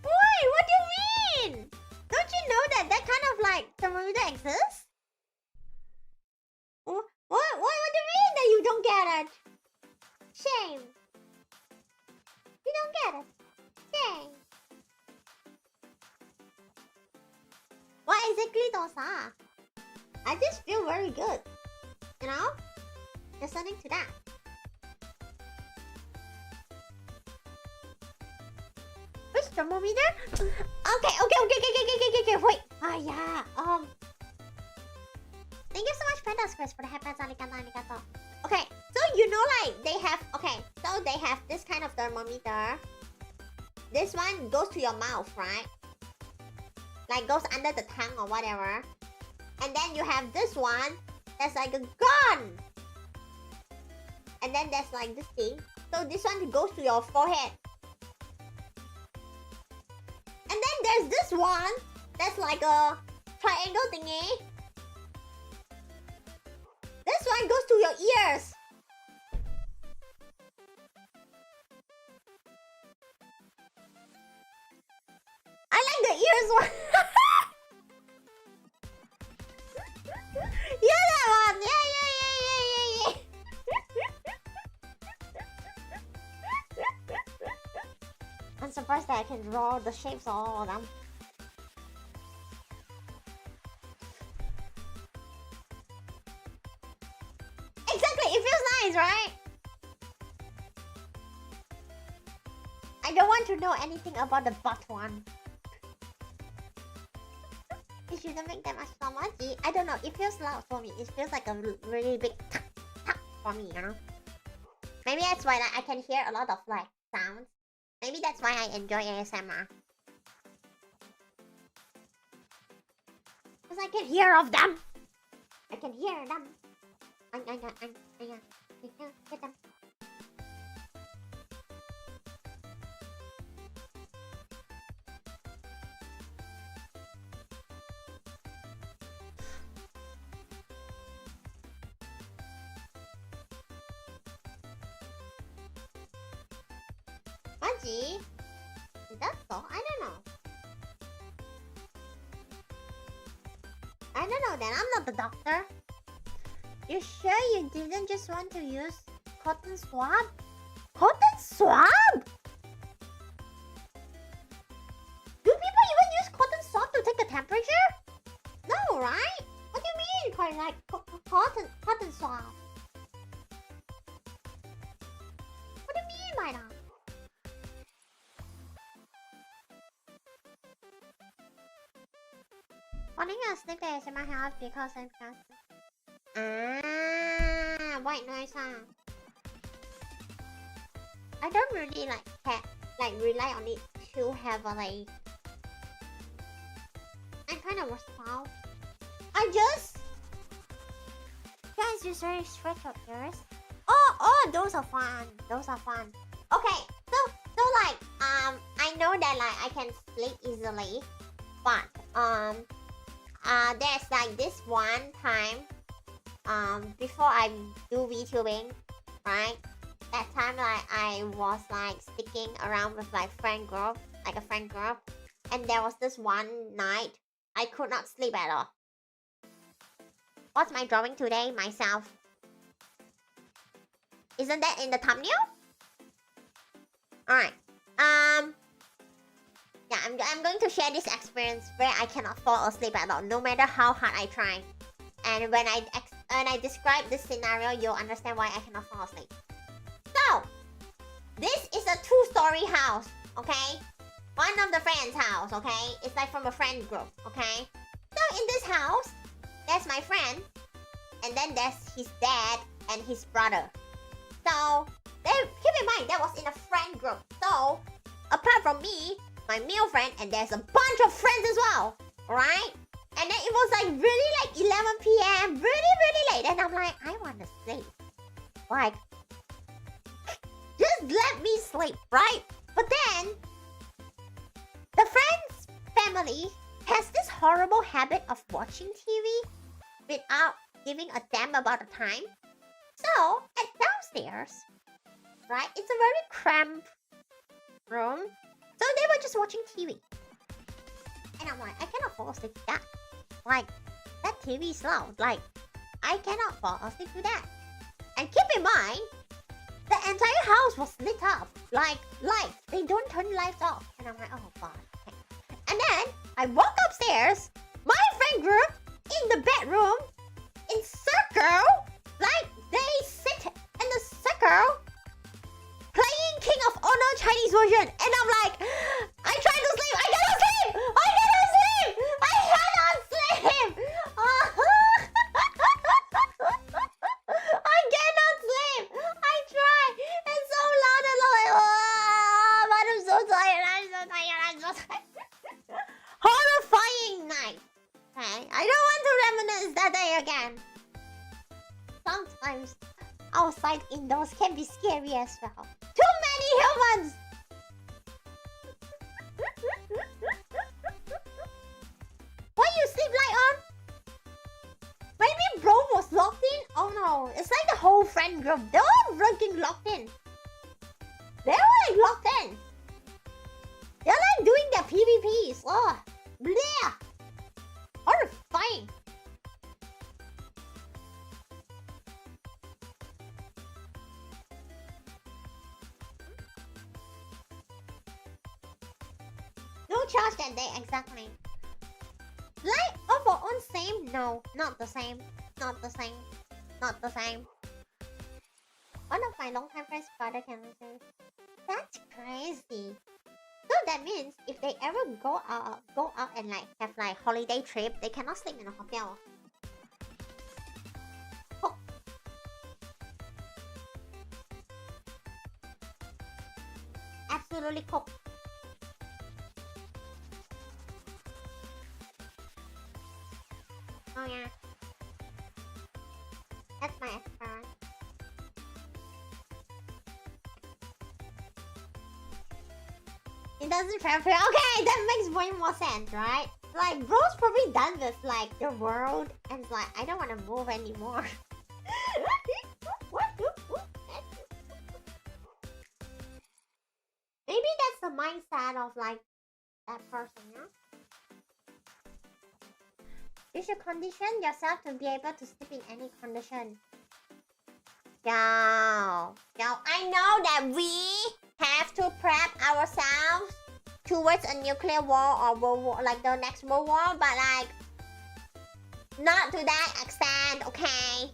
Wait, what do you mean? Don't you know that that kind of like thermometer exists? What do you mean that you don't get it? Shame. You don't get it. Shame. What exactly those are? I just feel very good. You know? Listening to that. Which thermometer? Okay. Wait. Oh yeah. Thank you so much, Pandas Chris, for the happy arigato. Okay, so you know like they have, so they have this kind of thermometer. This one goes to your mouth, right? Like goes under the tongue or whatever. And then you have this one that's like a gun. And then there's like this thing. So this one goes to your forehead. And then there's this one that's like a triangle thingy. This one goes to your ears. I like the ears one. Yeah, that one. Yeah. I'm surprised that I can draw the shapes of all of them. Exactly, it feels nice, right? I don't want to know anything about the butt one. It shouldn't make that much sound. I don't know, it feels loud for me. It feels like a really big tuck for me, you know? Maybe that's why like, I can hear a lot of like sounds. Maybe that's why I enjoy ASMR. Because I can hear of them. I can hear them. I get them. Maji? Is that so? I don't know. I don't know then. I'm not the doctor. You sure you didn't just want to use cotton swab? Cotton swab? Do people even use cotton swab to take the temperature? No, right? What do you mean by like cotton swab? What do you mean by that? calling a sleep days in my house because I'm just... white noise sound. I don't really rely on it too heavily. I'm kind of versatile. Guys, you sorry stretch out yours. Oh, those are fun. Okay, so like, I know that like I can sleep easily, but there's like this one time, before I do VTubing, right? That time like I was like sticking around with my friend group, and there was this one night I could not sleep at all. What's my drawing today? Myself. Isn't that in the thumbnail? Alright. Yeah, I'm going to share this experience where I cannot fall asleep at all, no matter how hard I try. And when I describe this scenario, you'll understand why I cannot fall asleep. So, this is a 2-story house, okay? One of the friend's house, okay? It's like from a friend group, okay? So in this house, there's my friend, and then there's his dad and his brother. So, keep in mind, that was in a friend group. So, apart from me, my male friend, and there's a bunch of friends as well, alright? And then it was like really like 11 p.m, really late, and I'm like, I want to sleep. Like, just let me sleep, right? But then, the friend's family has this horrible habit of watching TV without giving a damn about the time. So, at downstairs, right, it's a very cramped room. So they were just watching TV. And I'm like, I cannot fall asleep to that. Like, that TV is loud. Like, I cannot fall asleep to that. And keep in mind, the entire house was lit up. Like, lights. They don't turn lights off. And I'm like, oh god. Okay. And then, I walk upstairs. My friend group, in the bedroom, in circle. Like, they sit in the circle, playing King of Honor Chinese version. And I'm like, I try to sleep. I cannot sleep. I cannot sleep. I cannot sleep. I cannot sleep. I try. It's so loud and like, oh, but I'm so tired. I'm so tired. Horrifying night. Okay, I don't want to reminisce that day again. Sometimes outside indoors can be scary as well. Too many humans! Why you sleep light on? Maybe bro was locked in? Oh no, it's like the whole friend group. They're all freaking locked in. They're like locked in. They're like doing their PvPs. Oh, bleh. Horrifying. No charge that day, exactly. Light off or on same? No, not the same. Not the same. Not the same. One of my longtime friends' father can say, that's crazy. So that means if they ever go out and like have like holiday trip, they cannot sleep in a hotel. Oh. Absolutely cooked. Oh yeah. That's my experience. It doesn't travel. Okay, that makes way more sense, right? Like, bro's probably done with like the world and it's like, I don't want to move anymore. Maybe that's the mindset of like that person, yeah? You should condition yourself to be able to sleep in any condition. Yo, I know that we have to prep ourselves towards a nuclear war or world war, like the next world war, but like, not to that extent, okay?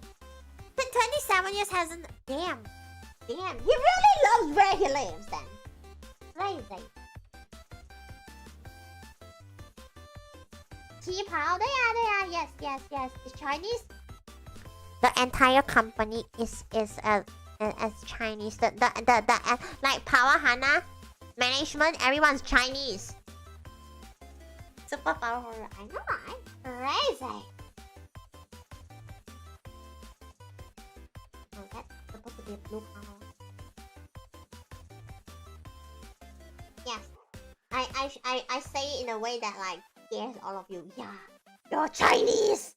But 27 years hasn't... Damn. He really loves where he lives then. Crazy. T-Pow. They are. Yes. It's Chinese. The entire company is as Chinese. The like Pawwa and Hanna management. Everyone's Chinese. Super powerful. I know, right? Crazy. Oh, that's supposed to be a blue color. Yes. I say it in a way that like scares all of you. Yeah, you're Chinese.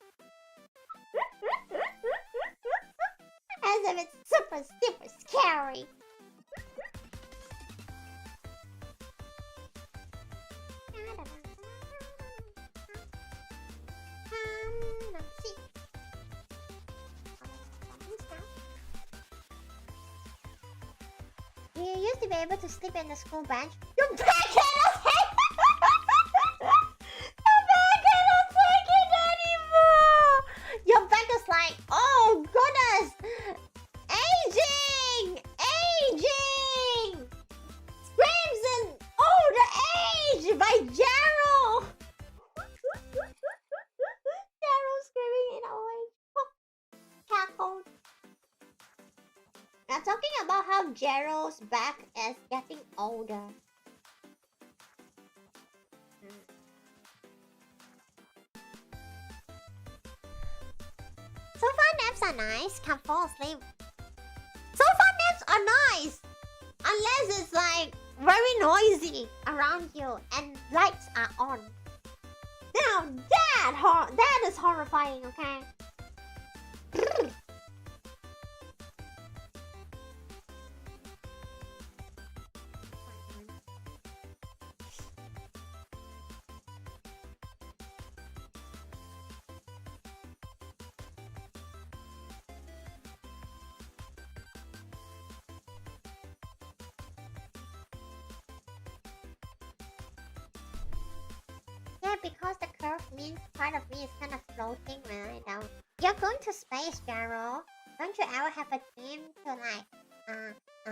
As if it's super scary. Let's see. You used to be able to sleep in the school bench. You're back cannot take it anymore. Your back is like, oh goodness, aging. Screams in older age by Gerald. Gerald screaming in old age. Cackled. Now talking about how Gerald's back is getting older. Sofa naps are nice. Can fall asleep. Sofa naps are nice, unless it's like very noisy around you and lights are on. Now that is horrifying. Okay. Yeah, because the curve means part of me is kind of floating when I don't. You're going to space, Gerald. Don't you ever have a dream to like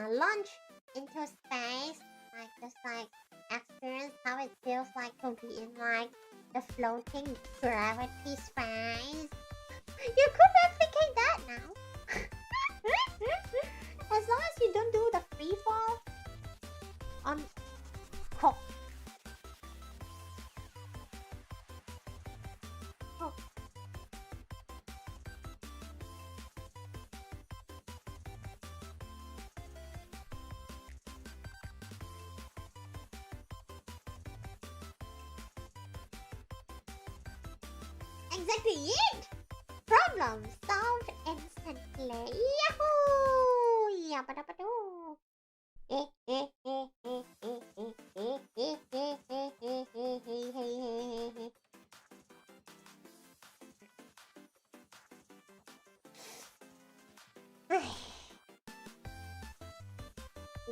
launch into space? Like just like experience how it feels like to be in like the floating gravity space. You could replicate that now. As long as you don't do the free fall on cock. Exactly it! Problem solved instantly. Yahoo! Yabba-dabba-doo.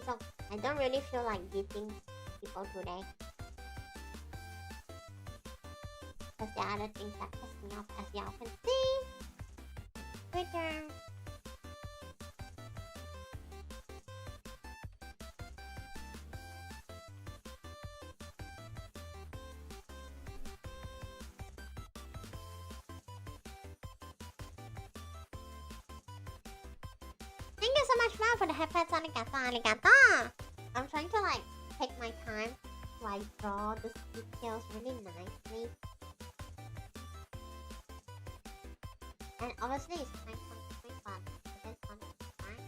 So, I don't really feel like beating people today. Because the other things that piss me off, as y'all can see. Twitter. Thank you so much, Flair, for the headphones. Arigato. I'm trying to like take my time to like draw the details really nicely. And obviously it's time for my fun. That's fun, right?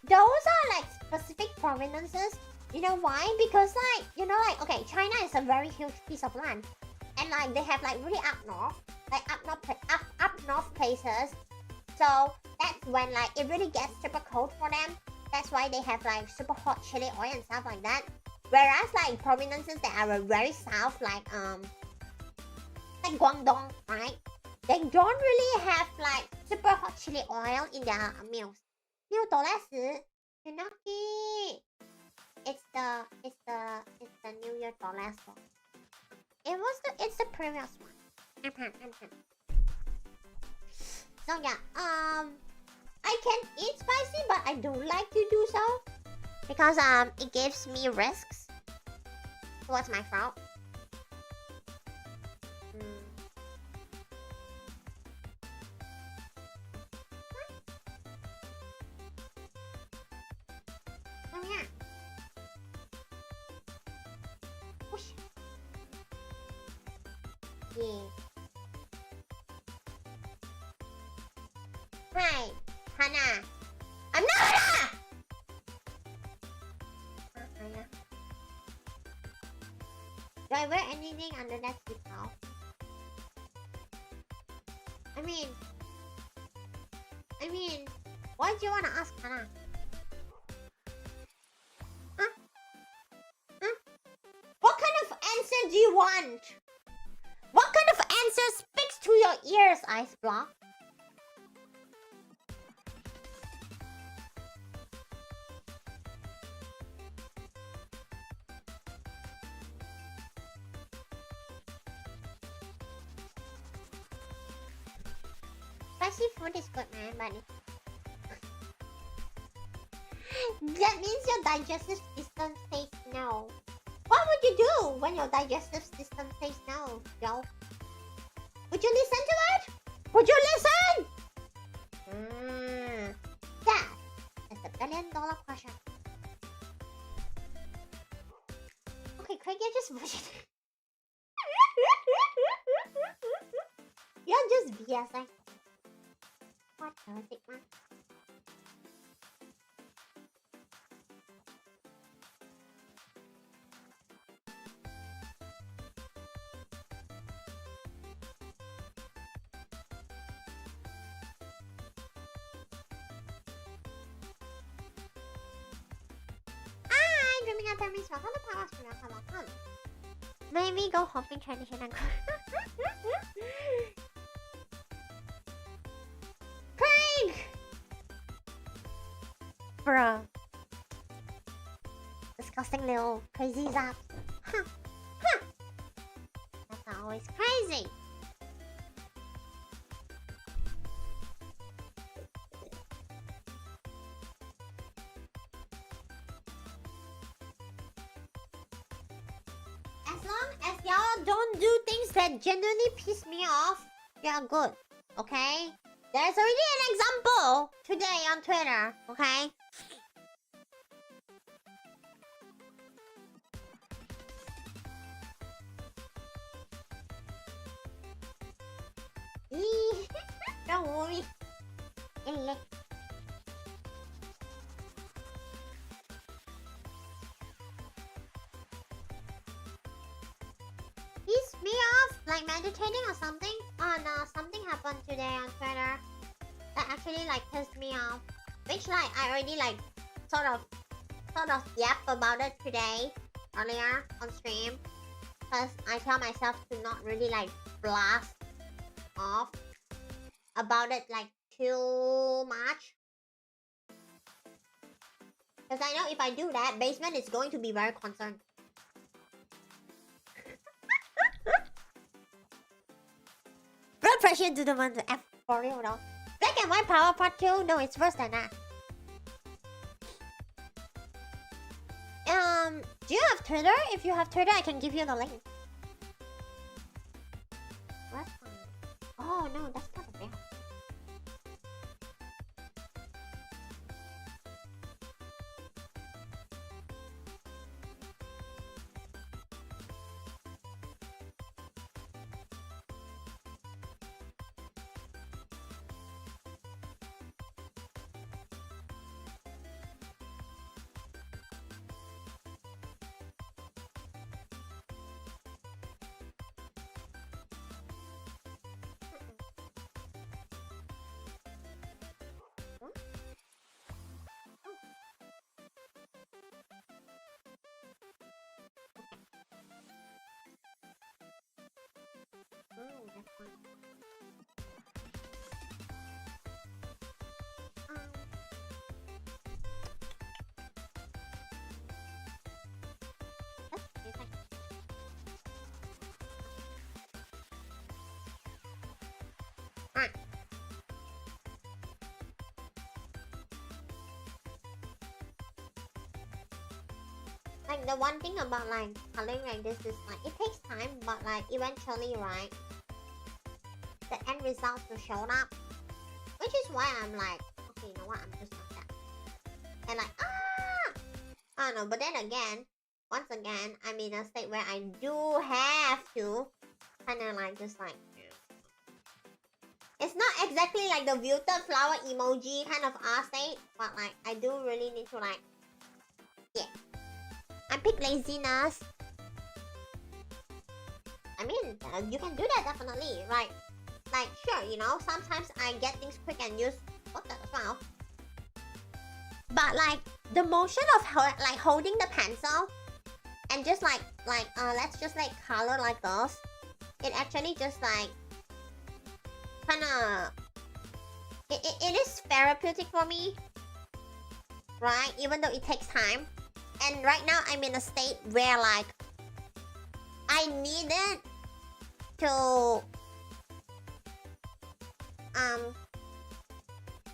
Those are like specific provenances. You know why? Because like, you know, like, okay, China is a very huge piece of land. And like, they have like really up north places. So that's when like, it really gets super cold for them. That's why they have like super hot chili oil and stuff like that. Whereas like provinces that are very south, like Guangdong, right? They don't really have like super hot chili oil in their meals. 你有懂历史 Enoki! It's the New Year for last one. It's the previous one. So yeah, I can eat spicy, but I don't like to do so because it gives me risks towards my throat. Oh yeah. Whoosh. Yeah. Hi, Hannah. I'm not Hannah! Hannah. Do I wear anything under that sleepout? I mean, why do you wanna ask Hannah? Huh? Huh? What kind of answer do you want? What kind of answer speaks to your ears, Ice Block? Spicy food is good, man, but that means your digestive system says no. What would you do when your digestive system says no, Joe? Would you listen to it? Would you listen? That is the $1 billion question. Okay, Craig, you're just bullshit. You're just BSing. What heretic, man? Dreaming out there means welcome to Pawwa's Welcome. Maybe go hopping tradition and Craig! Bro. Disgusting little crazy zaps. Huh. That's always crazy. As long as y'all don't do things that genuinely piss me off, you're good, okay? There's already an example today on Twitter, okay? Don't worry. Piss me off? Like meditating or something? Oh no, something happened today on Twitter that actually like pissed me off. Which like I already like sort of yapped about it today earlier on stream. Cause I tell myself to not really like blast off about it like too much. Cause I know if I do that, basement is going to be very concerned. Blood pressure to the one to F for real though. Black and white power part 2? No, it's worse than that. Do you have Twitter? If you have Twitter, I can give you the link. What? Oh no, that's not the bell. Oh, that's fine. Alright. Like the one thing about like coloring like this is like it takes time, but like eventually, right, the end results will show up, which is why I'm like, okay, you know what, I'm just like that, and like I don't know. But then again, once again, I'm in a state where I do have to kind of like just like, it's not exactly like the Vtuber flower emoji kind of state, but like I do really need to like, yeah. I pick laziness. I mean, you can do that definitely, right? Like, sure, you know, sometimes I get things quick and use photo as well. But like, the motion of like holding the pencil and just like let's just like color like this. It actually just like kinda, it is therapeutic for me, right? Even though it takes time. And right now I'm in a state where like I needed to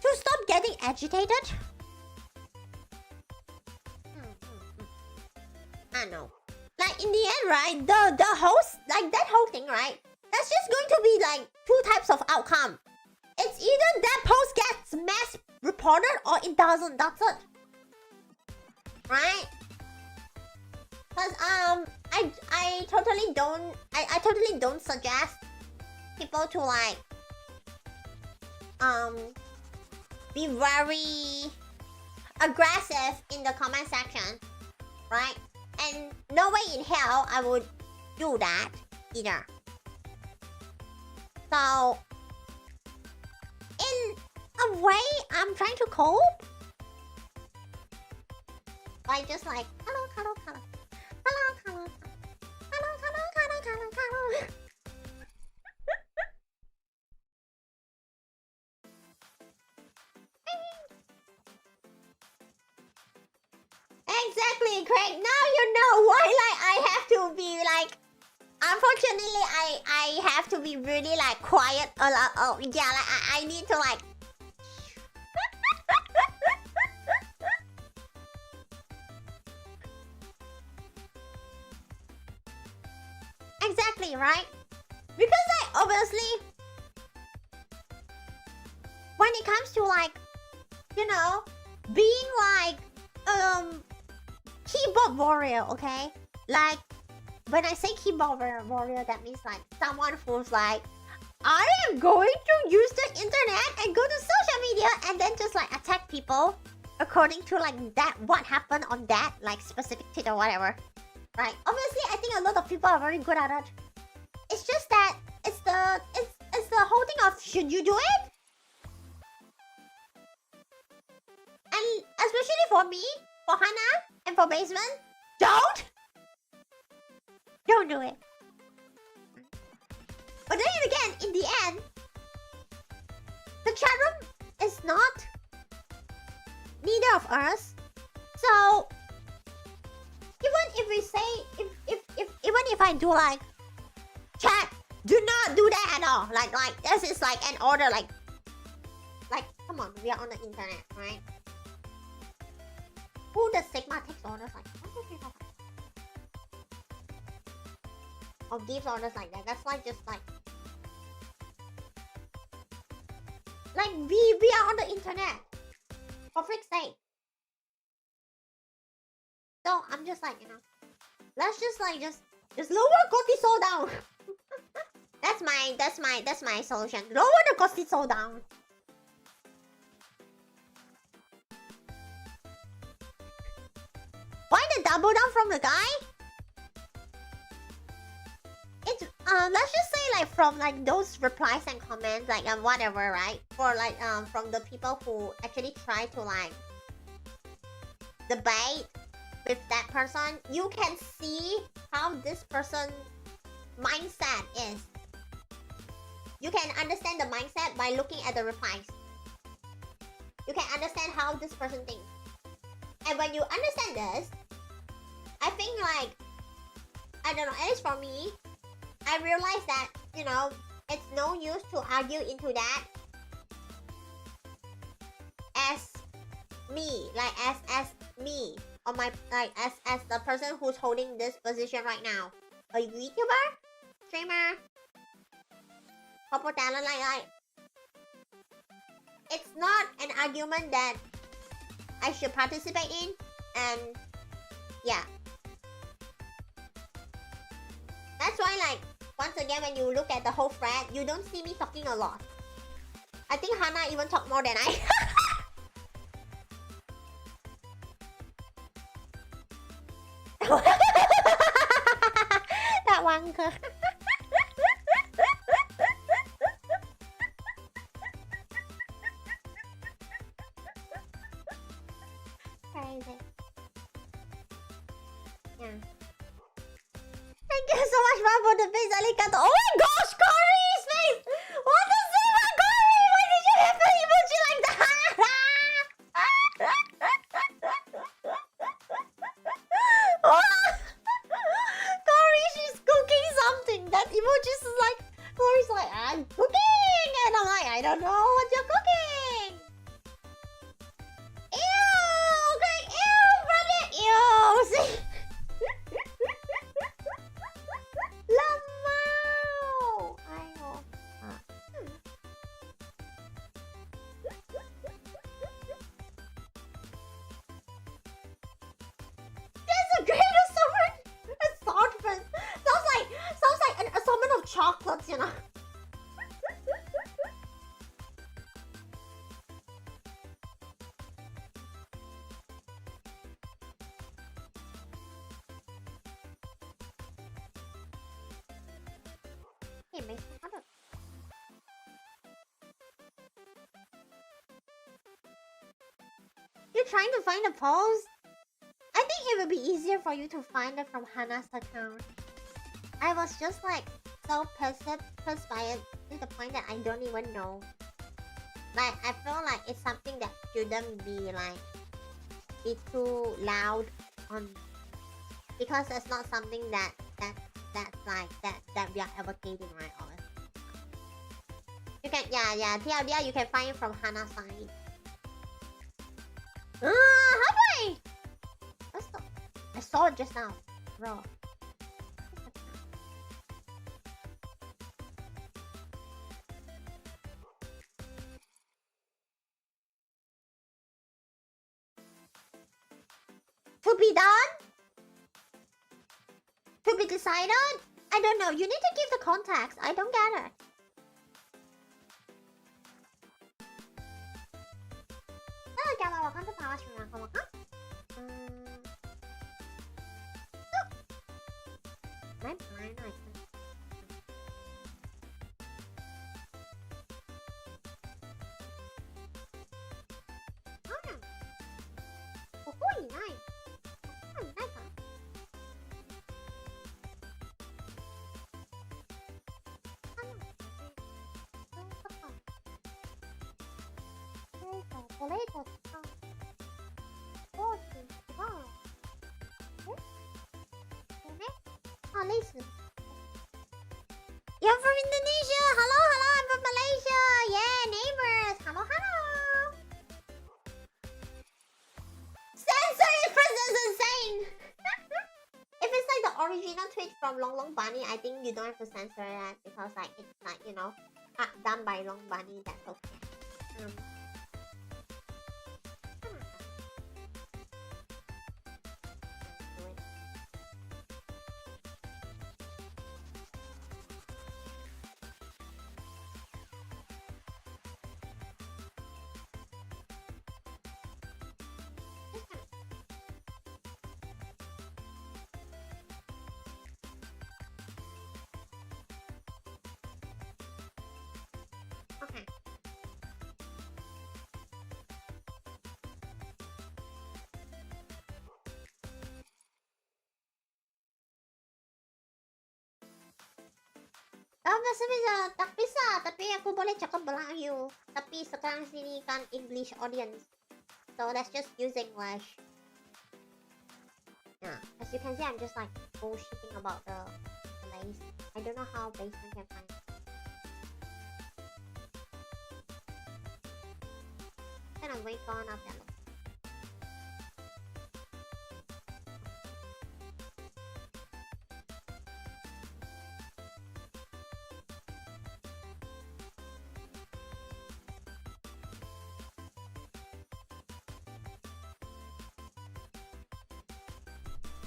stop getting agitated. I know. Like in the end, right, the host, like that whole thing, right? That's just going to be like two types of outcome. It's either that post gets mass reported or it doesn't. That's it. Right? Cause I totally don't suggest people to like be very aggressive in the comment section, right? And no way in hell I would do that either. So in a way I'm trying to cope. By just like hello. Exactly, Craig. Now you know why like I have to be like, unfortunately I have to be really like quiet a lot. Oh yeah, like I need to like exactly, right? Because like obviously when it comes to like, you know, being like keyboard warrior, okay? Like when I say keyboard warrior, that means like someone who's like, I am going to use the internet and go to social media and then just like attack people according to like that what happened on that like specific tweet or whatever. Right? Obviously I think a lot of people are very good at it. It's just that it's the whole thing of should you do it? And especially for me, for Hannah, and for Basement, don't do it. But then again, in the end, the chat room is not neither of us. So even if we say, even if I do like, chat, do not do that at all. Like this is like an order. Like come on, we are on the internet, right? Who the Sigma takes orders like 1, 2, 3, 4, 5. Or gives orders like that. That's like just like we are on the internet. For freak's sake. So I'm just like, you know, let's just like just lower cortisol down. that's my solution. Lower the cortisol down. Why the double down from the guy? It's let's just say like from like those replies and comments like whatever, right? For like from the people who actually try to like debate with that person, you can see how this person's mindset is. You can understand the mindset by looking at the replies. You can understand how this person thinks. And when you understand this, I think like, I don't know, at least for me, I realized that, you know, it's no use to argue into that. As me, like as me, or my like as the person who's holding this position right now, a VTuber, streamer, couple talent, like it's not an argument that I should participate in, and yeah, that's why, like, once again, when you look at the whole thread, you don't see me talking a lot. I think Hannah even talk more than I. That one. Crazy. Yeah. Thank you so much, man, for the face. Arigato. Oh my gosh, Corey's face! What is it, man, Corey? Why did you have an emoji like that? Corey, she's cooking something. That emoji is like, Corey's like, I'm cooking! And I'm like, I don't know what you're cooking. Ew! Okay, ew, brother! Ew! See? Lamau! Ayo. There's a great assortment. Sounds like an assortment of chocolates, you know. Hey, make some other. You're trying to find a post? I think it would be easier for you to find it from Hannah's account. I was just like so pissed by it to the point that I don't even know. Like, I feel like it's something that shouldn't be too loud on, because it's not something that's we are advocating, right? Or you can TLDR, you can find it from Hannah's side. How do I? I saw it just now, bro. To be done? To be decided? I don't know. You need to give the context. I don't get it. Welcome to Pawwa and Hanna. I'm blind. Oh, nice. Oh, nice. You're from Indonesia. Hello, I'm from Malaysia. Yeah, neighbors. Hello. Censor it, Princess Insane. If it's like the original tweet from Long Bunny, I think you don't have to censor that, because like it's like, you know, done by Long Bunny. That's okay. Okay. Bahasa bisa, tak bisa. Tapi aku boleh cakap Melayu. Tapi sekarang sini kan English audience. So let's just use English. Yeah, as you can see, I'm just like bullshitting about the place. I don't know how basement can find. gonna wait for one of them.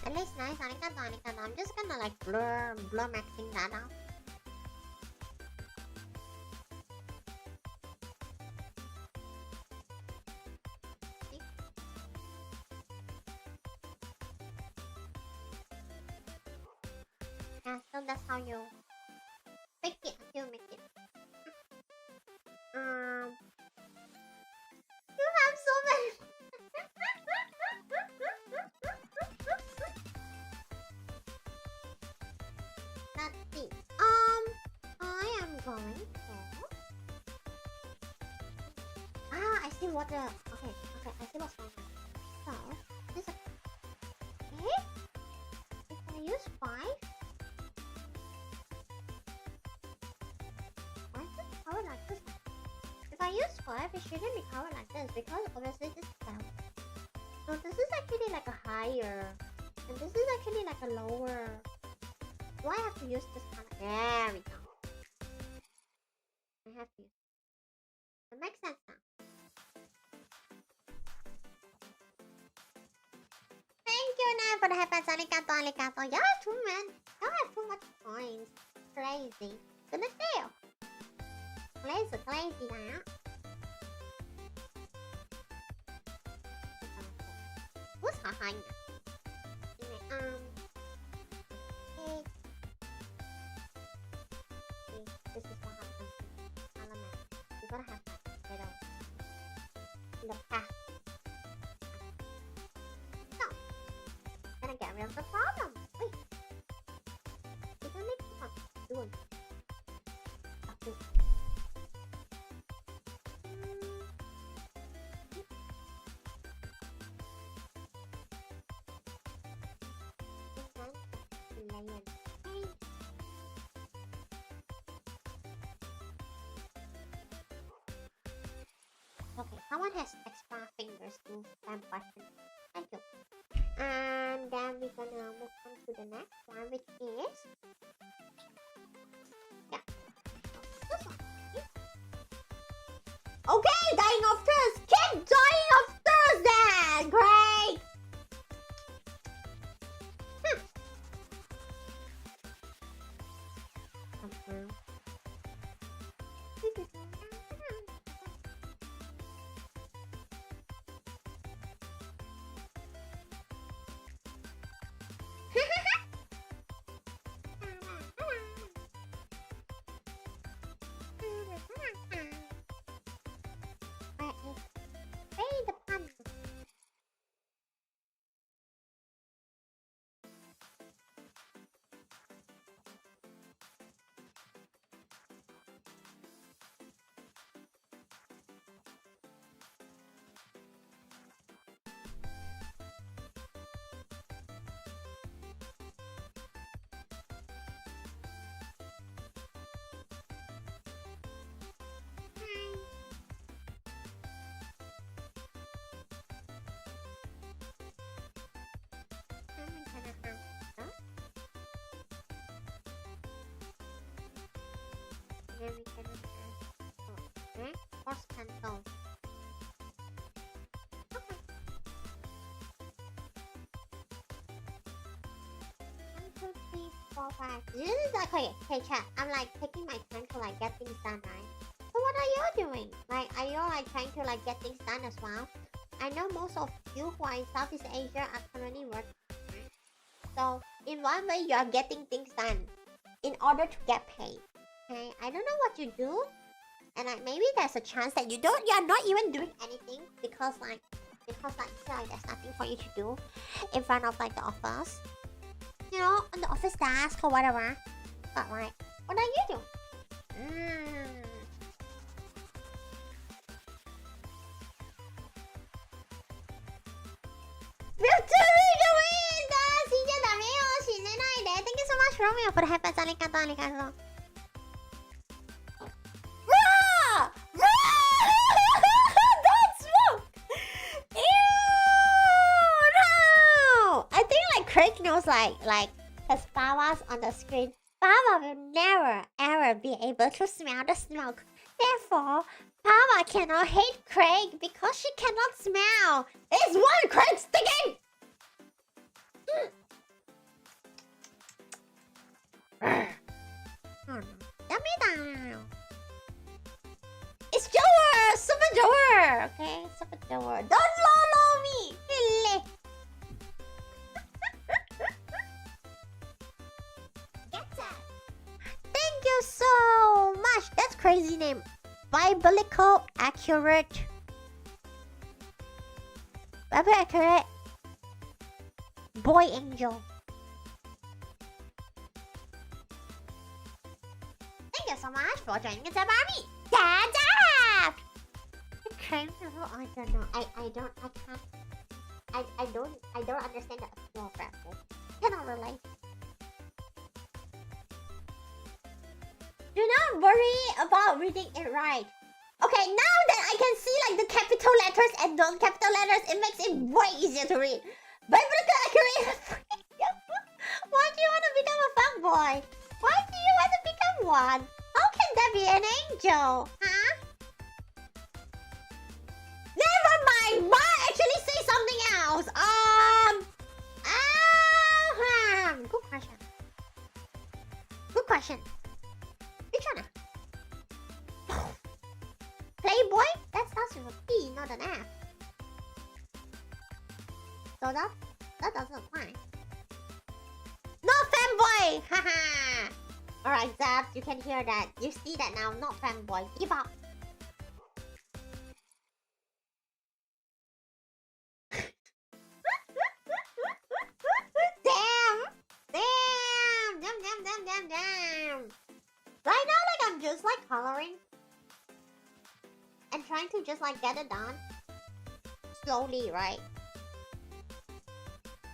At least nice, arigato. I'm just gonna like blur maxing that out. See? Yeah, so that's how you make it until you make it. You have so many. Let's see. I am going for. I see what the. Okay, I see what's going on. So, this. Okay. If I use 5. Why is it covered like this? If I use 5, it shouldn't be covered like this because obviously this is 12. So this is actually like a higher, and this is actually like a lower. Do I have to use this kind of? There we go. I have to use. It makes sense now. Thank you, Nan, for the hypers. Arigato. Y'all have too many. Y'all have too much coins. Crazy. Gonna fail. Crazy now. What's high now? This is what happens with element. You gotta have that little in the past. So, gonna get rid of the problem. Wait. You can make fun. Do it. Okay. Okay, someone has extra fingers to stamp button. Thank you. And then we're gonna move on to the next one, which is this one. Okay, dying of thirst. Keep dying of thirst then. Great. Confirm. Then we can horse pencil. Okay. 1, 2, 3, 4, 5. This is like okay, chat. I'm like taking my time to like get things done, right? So what are you doing? Like, are you like trying to like get things done as well? I know most of you who are in Southeast Asia are currently working. So in one way, you are getting things done in order to get paid. Okay, I don't know what you do, and like maybe there's a chance that you're not even doing anything because like you feel like there's nothing for you to do in front of like the office, you know, on the office desk or whatever. But like, what are you doing? Thank you so much, Romeo, for the hypers. Arigato. That's wrong! was like, because Pawwa's on the screen. Pawwa will never ever be able to smell the smoke. Therefore, Pawwa cannot hate Craig because she cannot smell. It's one Craig sticking! It's Joer! Super Joer! Okay, Super Joer. Don't lolo me! Really? Thank you so much. That's crazy name. Biblical accurate. Bible accurate. Boy angel. Thank you so much for joining us, Barbie. That's up. I don't know. I don't understand the small grapple. Cannot relate. Do not worry about reading it right. Okay, now that I can see like the capital letters and non-capital letters, it makes it way easier to read. Biblical accurate. Why do you want to become a fuckboy? Why do you want to become one? How can that be an angel? Huh? Never mind. Why actually say something else? Good question. Good question. Which one? Playboy? That starts with a P, not an F. So that doesn't apply. Not fanboy! Haha! Alright, Zap, you can hear that. You see that now, not fanboy. Give up. Damn! Right now, like, I'm just like coloring and trying to just like get it done slowly, right?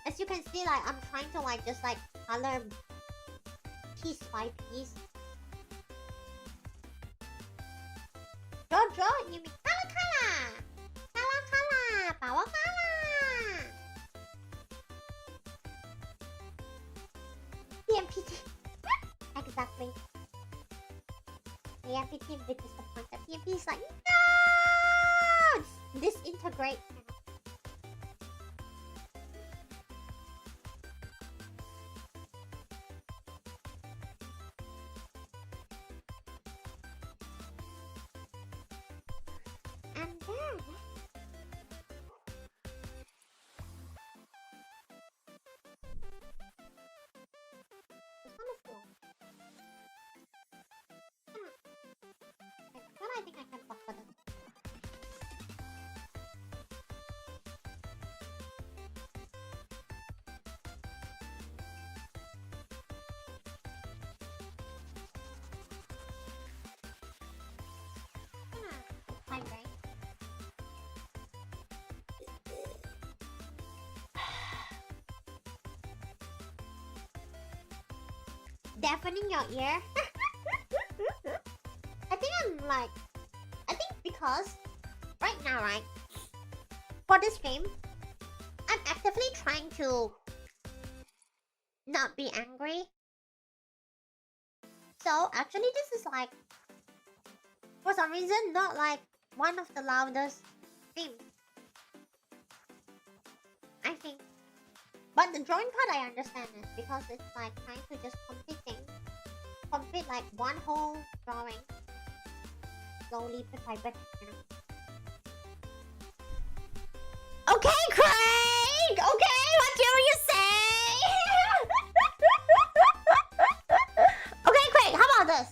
As you can see, like, I'm trying to like just like color piece by piece. Jojo, you mean color. Pawwawawa. PMPT. Exactly. PMPT is disappointed. PMP is like, no! Disintegrate. And then this one is long. But I think I can fuck with it. Fine, right? Deafening your ear? I think because right now, right, for this game, I'm actively trying to not be angry. So actually this is like, for some reason, not like one of the loudest streams, I think. But the drawing part I understand it because it's like trying to just complete like one whole drawing slowly bit by bit, you know. Okay, Craig! Okay, what do you say? Okay, Craig, how about this?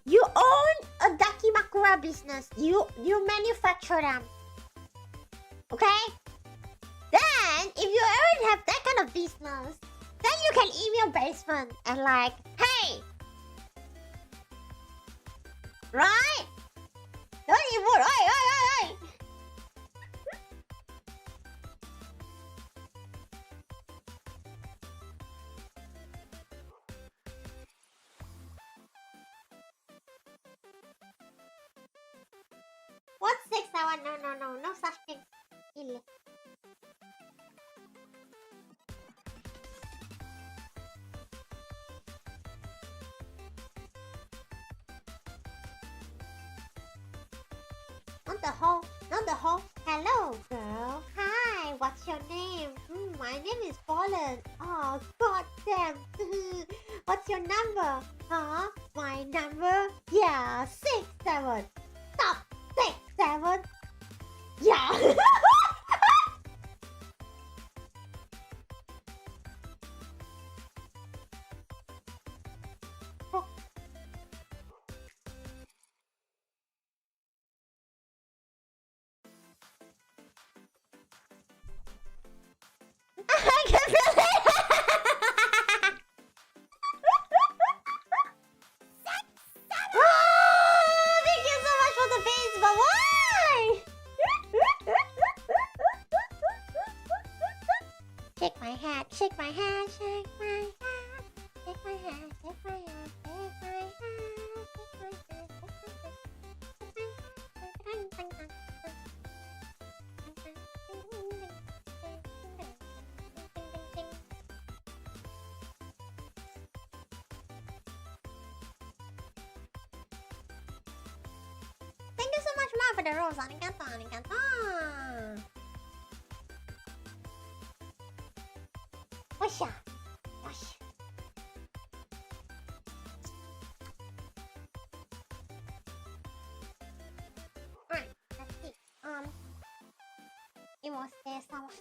You own a Dakimakura business. You manufacture them. Okay? Then, if you already have that kind of business, then you can email basement and like, hey! Right? Don't even, right. What's 6 hours? No such thing. Ill. What's your name? My name is Fallen. Oh, god damn. What's your number? Huh? My number? Yeah, 6-7. Stop. 6-7. Yeah. I can feel it. Oh, thank you so much for the face, but why? Shake my head, shake my head, shake my head, shake my head, shake my head, shake my head, shake my head, Thank you so much, Ma, for the rose. Arigato, arigato. Whoosha. Whoosh. Alright, let's see. It was there someone.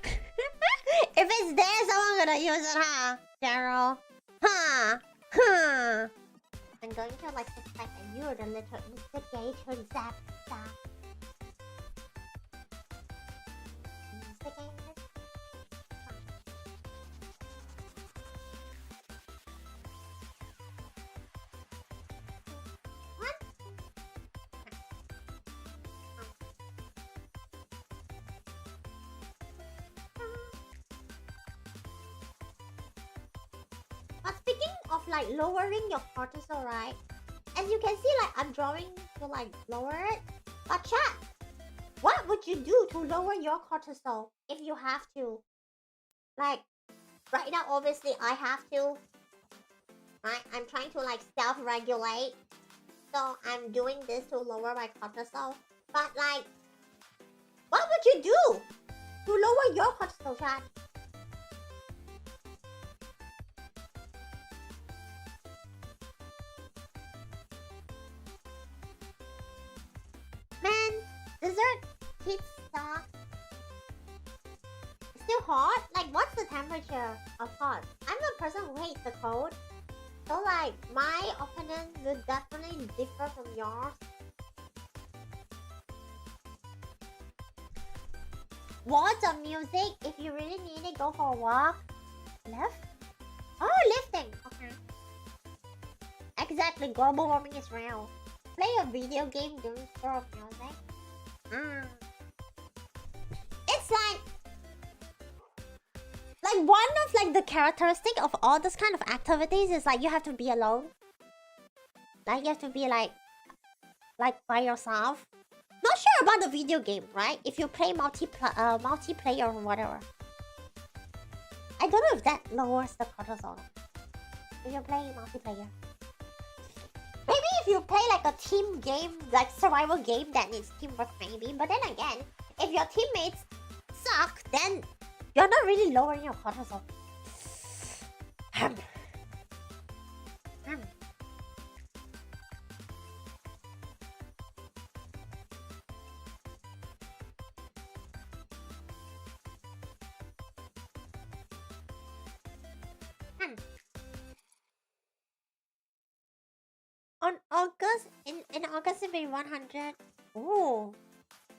If it's there, someone gonna use it, huh? Daryl. Huh? Huh? I'm going to like suspect that you're the little instigator, Zap. Instigator? What? But speaking of like lowering your cortisol, right? As you can see, like I'm drawing to like lower it. But chat, what would you do to lower your cortisol if you have to? Like right now, obviously I have to. Right? I'm trying to like self-regulate. So I'm doing this to lower my cortisol. But like, what would you do to lower your cortisol, chat? Man, dessert heat stock. Still hot? Like, what's the temperature of hot? I'm a person who hates the cold. So, like, my opinion will definitely differ from yours. Words of music, if you really need it, go for a walk. Lift? Oh, lifting. Okay. Exactly, global warming is real. Play a video game during score of music. It's like one of like the characteristic of all this kind of activities is like you have to be alone. Like you have to be like by yourself. Not sure about the video game, right? If you play multiplayer or whatever. I don't know if that lowers the cortisol. If you play multiplayer. Maybe if you play like a team game, like survival game that needs teamwork maybe. But then again, if your teammates suck, then you're not really lowering your cortisol. On August, in August it'll be 100. Oh,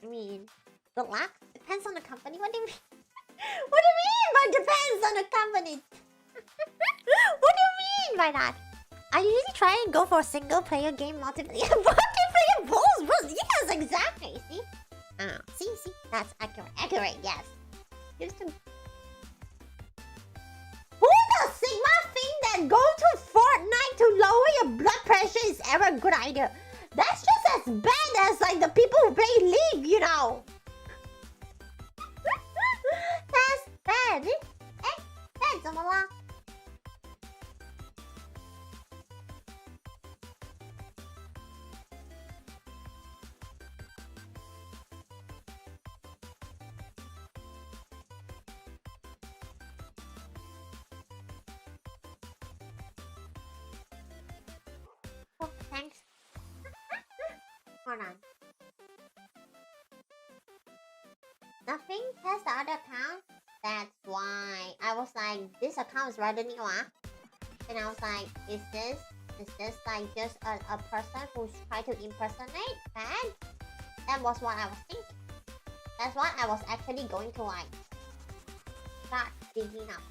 I mean, good luck. Depends on the company. What do you mean? What do you mean by depends on the company? What do you mean by that? I usually try and go for a single player game, multiplayer. Multiplayer bros. Yes, exactly. See? See, that's accurate. Yes. Used to. Who the Sigma think that go to Fortnite to lower your blood pressure is ever a good idea? That's just as bad as like the people who play League, you know. That's bad. That's 怎么了? Hold on. Nothing. Test the other account. That's why I was like, this account is rather new, huh? And I was like, is this like just a person who's trying to impersonate fan? That was what I was thinking. That's why I was actually going to like start digging up.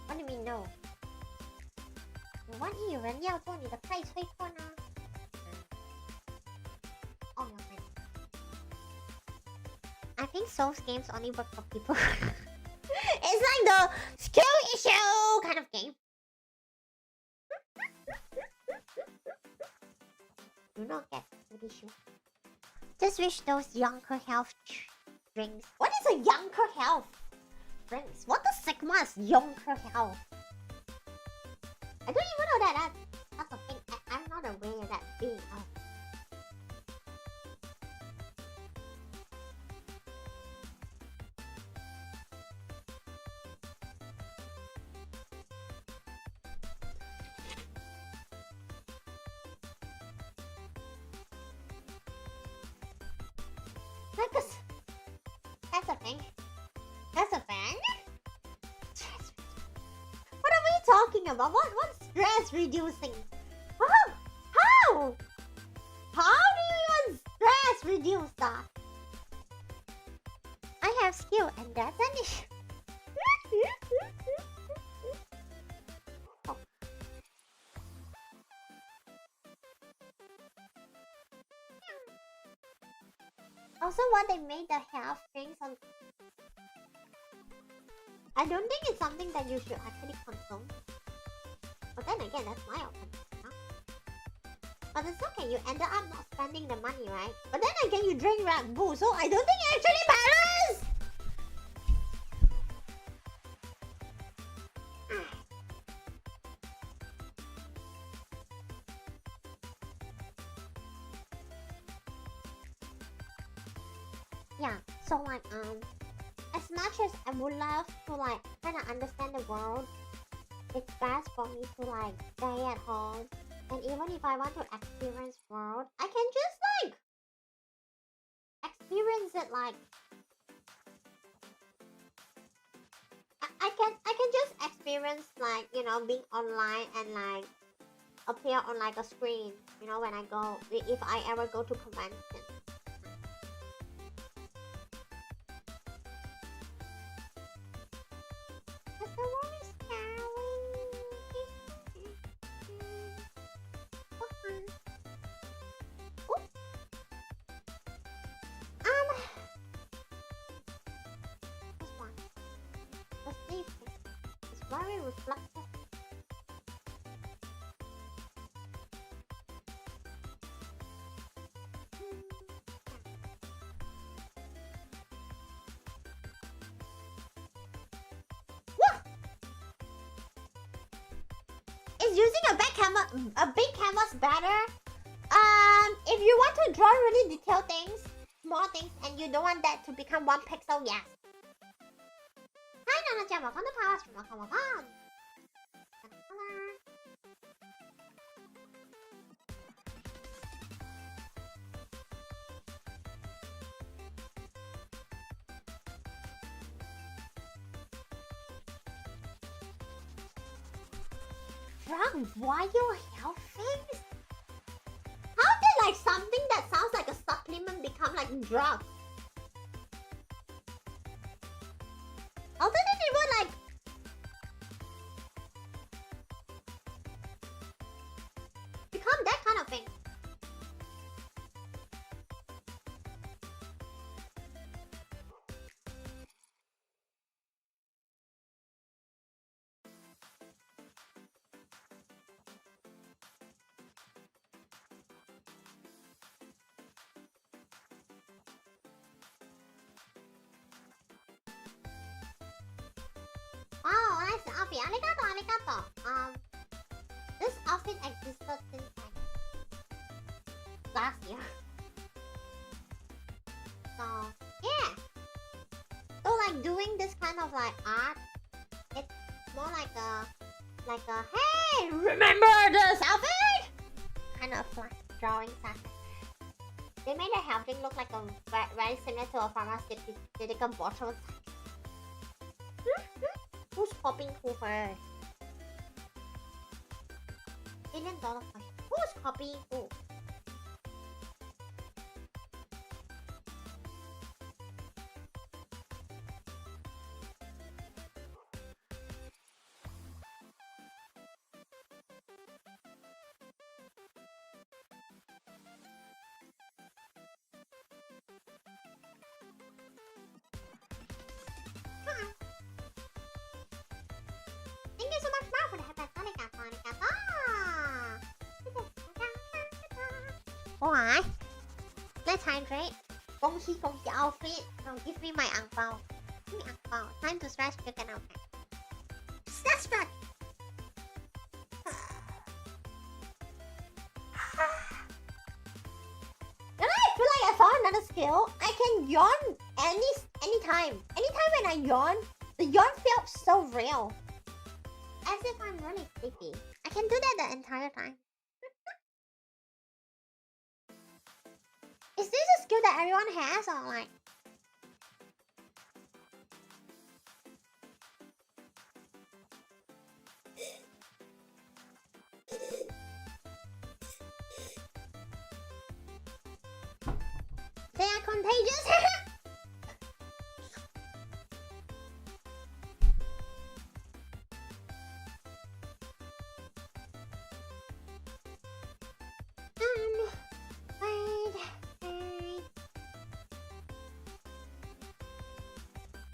What do you mean no? 我万一有人要做你的快催货呢？ Oh no, I think Souls games only work for people. It's like the skill issue kind of game. Do not get the issue. Just wish those Yonker health drinks. What is a Yonker health drinks? What the Sigma is Yonker health? I don't even know that that's a thing. I'm not aware of that being out. That's a thing. That's a thing? What are we talking about? What's stress reducing? How? How do you even stress reduce that? I have skill and that's an issue. Oh. Also, what they made the health drinks on. I don't think it's something that you should actually consume. But then again, that's my opinion. Huh? But it's okay, you ended up not spending the money, right? But then again, you drink Red Bull, so I don't think it actually matters! Yeah, so like, as much as I would love to like kind of understand the world, it's best for me to like stay at home. And even if I want to experience world, I can just like experience it like I can just experience like, you know, being online and like appear on like a screen, you know, when I go, if I ever go to convention. Very reflective. Is using a big canvas better? If you want to draw really detailed things, small things, and you don't want that to become 1 pixel, yes. Hi Nana-chan, welcome to Pawwa, welcome. Drug while you're healthy? How did like something that sounds like a supplement become like drug? How did it even like become that kind of thing? Oh, nice outfit. Arigato, arigato. This outfit existed since like last year. So yeah. So like doing this kind of like art, it's more like a hey, remember this outfit kind of like drawing stuff. They made the helping look like a very similar to a pharmaceutical bottle. Who's copying who first? $1 million question. Who's copying who? Thank you so much, Mark, for the happy Alright. Let's hydrate. Gongxi outfit. Now give me my angbao. Give me angbao. Time to stretch chicken outfit. Stretch. Then I feel like I found another skill. I can yawn anytime. Anytime when I yawn, the yawn felt so real. As if I'm really sleepy. I can do that the entire time. Is this a skill that everyone has or like? They are contagious.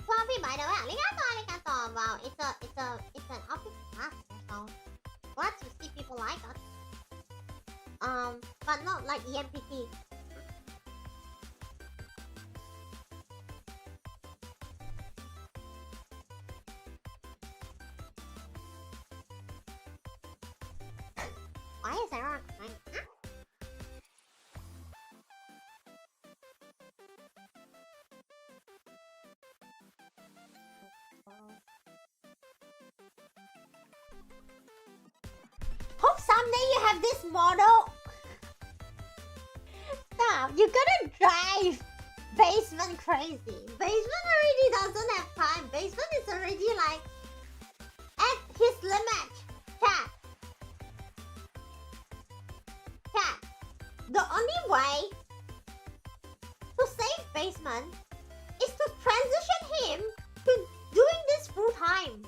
Fluffy, by the way, arigato. Wow, it's an office class, so glad to see people like us. But not like EMPT. Why is everyone crying? Huh? Hope someday you have this model. Stop, you're gonna drive Basement crazy. Basement already doesn't have time. Basement is already like at his limit. Cat. The only way to save Basement is to transition him to doing this full time.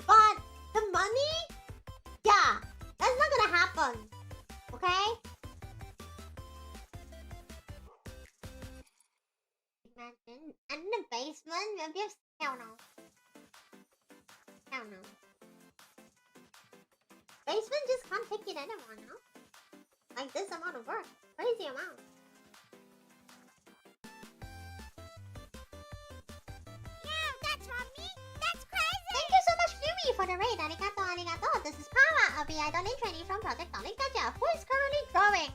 But the money, yeah, that's not gonna happen. Okay? Imagine. And in the basement, maybe hell no. Hell no. Basement just can't take it anymore, no? Like this amount of work. Crazy amount. Yeah, that's from me. That's crazy. Thank you so much, Yumi, for the raid. Arigato, arigato. This is Pawwa, a VI donate trainee from Project Dreamcatcher, who is currently drawing.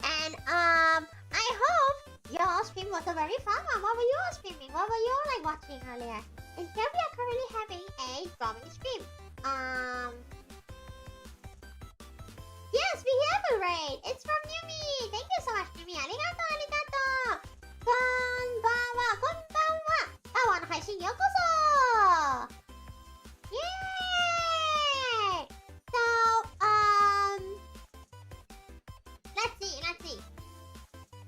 And I hope your stream was a very fun one. What were you all streaming? What were you all like watching earlier? And here we are currently having a drawing stream. Yes, we have a raid. It's from Yumi. Thank you so much, Yumi. Arigato, arigato. Konbanwa, konbanwa. Pawwa no Haishin yokoso. Yay! So, let's see.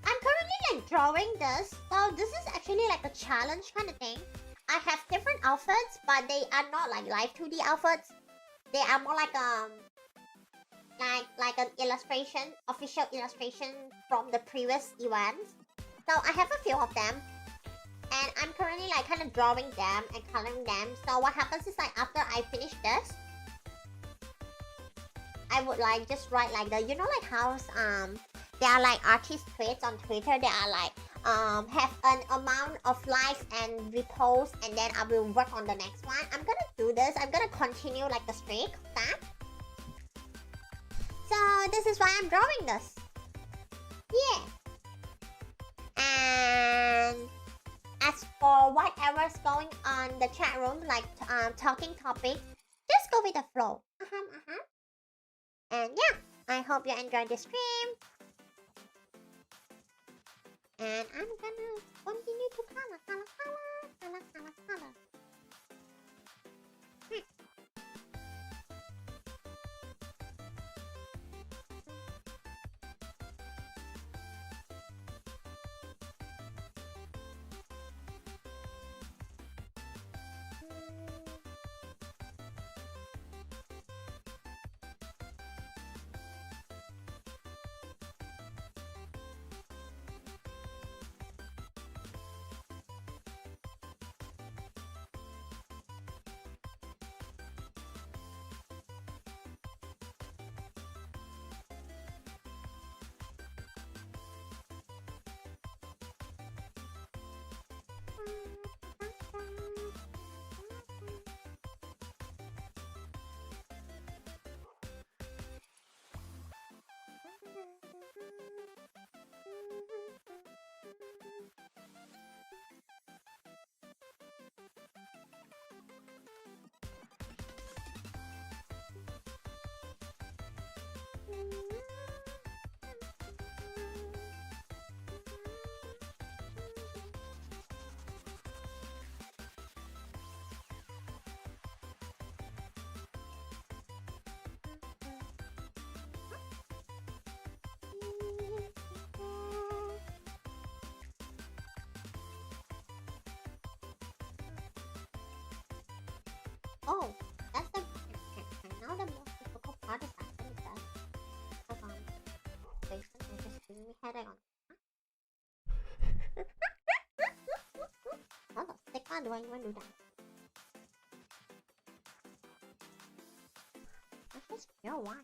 I'm currently like drawing this. So this is actually like a challenge kind of thing. I have different outfits, but they are not like live 2D outfits. They are more like like an illustration, official illustration from the previous events. So I have a few of them, and I'm currently like kind of drawing them and coloring them. So what happens is like after I finish this, I would like just write like the, you know, like how there are like artist tweets on Twitter. They are like have an amount of likes and reposts, and then I will work on the next one. I'm gonna do this. I'm gonna continue like the streak of that. So this is why I'm drawing this. Yeah. And as for whatever's going on the chat room, like talking topics, just go with the flow. And yeah, I hope you enjoyed the stream. And I'm gonna continue to color. Oh, that's the now the most difficult part is actually that. Jason is just giving me headache on. How the stick do I even do that? That's just pure wine.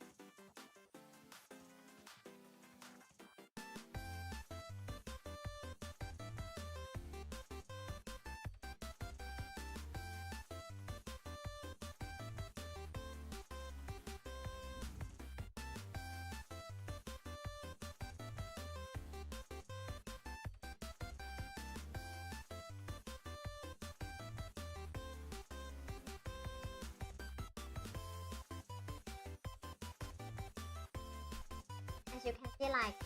As you can see, like,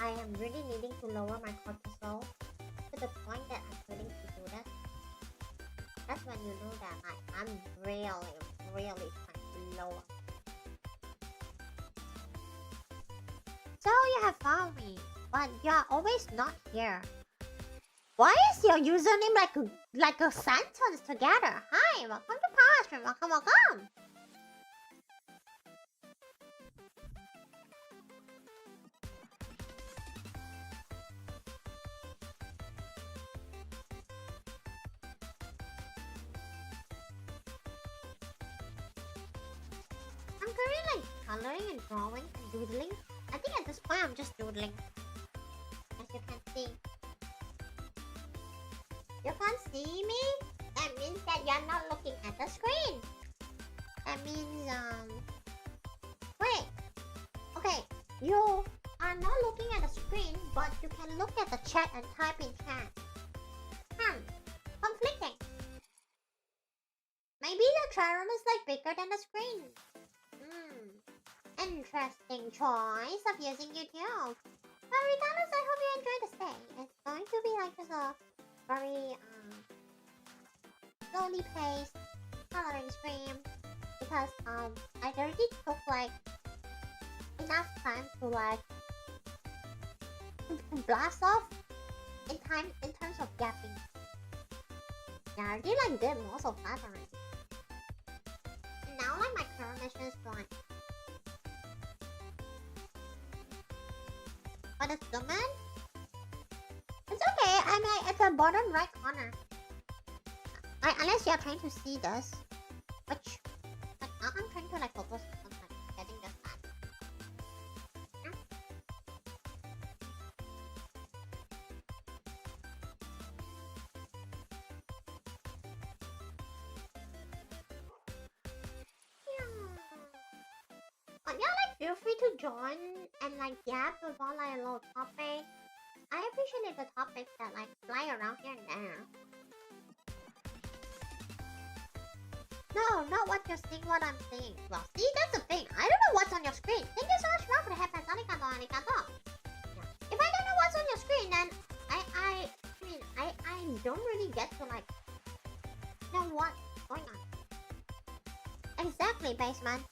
I am really needing to lower my cortisol to the point that I'm willing to do that. That's when you know that, like, I'm really trying to lower. So you have found me, but you're always not here. Why is your username like a sentence together? Hi, welcome to Power Stream, welcome. I'm currently like coloring and drawing and doodling. I think at this point I'm just doodling. As you can see. You can't see me? That means that you're not looking at the screen. That means, wait. Okay, you are not looking at the screen, but you can look at the chat and type in chat. Conflicting. Maybe the chat room is like bigger than the screen. Interesting choice of using YouTube. But regardless, I hope you enjoy the stay. It's going to be like just a very slowly paced coloring stream because I already took like enough time to like blast off in terms of yapping. Yeah, I already like did most of that already. And now like my current mission is done. But it's zoom in? It's okay, I'm like at the bottom right corner. Unless you're trying to see this. Which, like, now I'm trying to like focus on like getting this back. Yeah, like feel free to join and like yap about like a little topic. I appreciate the topics that like fly around here and there. No, not what you're seeing, what I'm saying. Well, see, that's the thing. I don't know what's on your screen. Thank you so much for the headphones. Arigato, arigato. Yeah. If I don't know what's on your screen, then I don't really get to like know what's going on. Exactly, basement.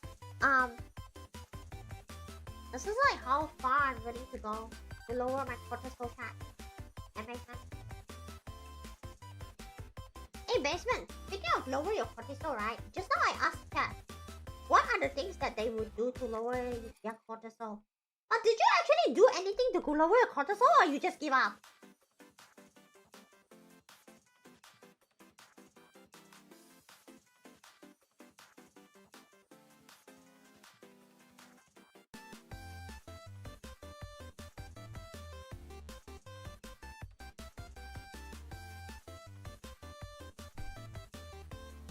This is like how far I'm willing to go to lower my cortisol cat. And basement. Hey, basement. Speaking of lower your cortisol, right? Just now I asked cat, what are the things that they would do to lower their cortisol? But did you actually do anything to lower your cortisol, or you just give up?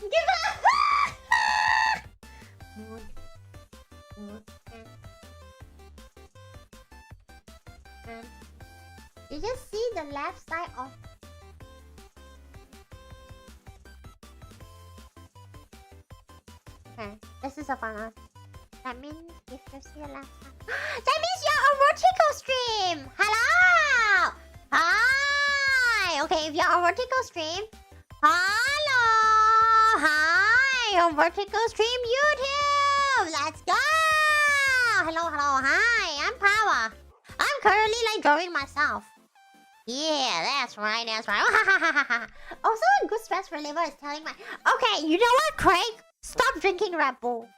Give up! You just see the left side of... Okay, this is a fun one. That means if you see the left side... That means you're on vertical stream! Hello! Hi! Okay, if you're on vertical stream... Hello! Hi! On vertical stream YouTube! Let's go! Hello, hi! I'm Pawwa. I'm currently like drawing myself. Yeah, that's right. Also, a good stress reliever is telling my... Okay, you know what, Craig? Stop drinking Red Bull.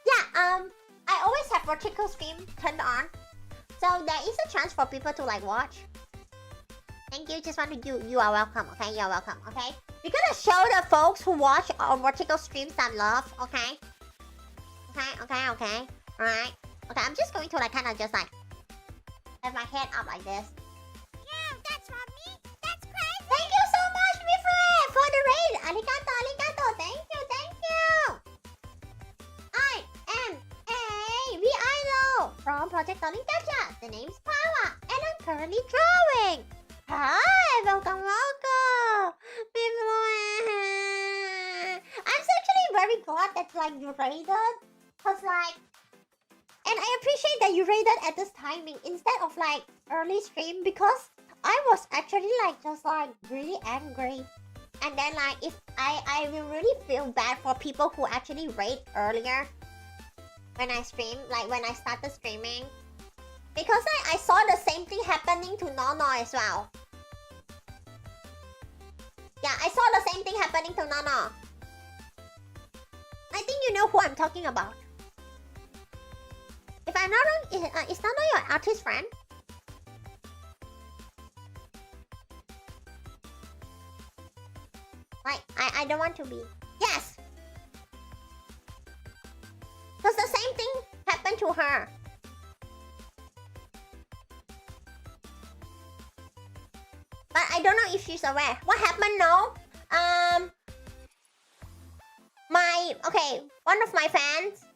Yeah, I always have vertical stream turned on. So there is a chance for people to like watch. Thank you, just want to you are welcome, okay? You're welcome, okay? We're gonna show the folks who watch our vertical streams some love, okay? Okay. Alright. Okay, I'm just going to like kind of just like have my head up like this. Yeah, that's not me. That's crazy. Thank you so much, Mifre, for the raid. Arigato. Thank you. I am a V-idol from Project Dreamcatcher. The name's Pawwa, and I'm currently drawing. Hi, welcome. I'm actually very glad that like you raided, cause like, and I appreciate that you raided at this timing instead of like early stream, because I was actually like just like really angry, and then like if I will really feel bad for people who actually raid earlier when I stream, like when I started streaming, because I saw the same thing happening to Nono as well. Yeah, I saw the same thing happening to Nono. I think you know who I'm talking about. If I'm not wrong, is Nono your artist friend? Like, I don't want to be. Yes! Because the same thing happened to her. But I don't know if she's aware. What happened now? One of my fans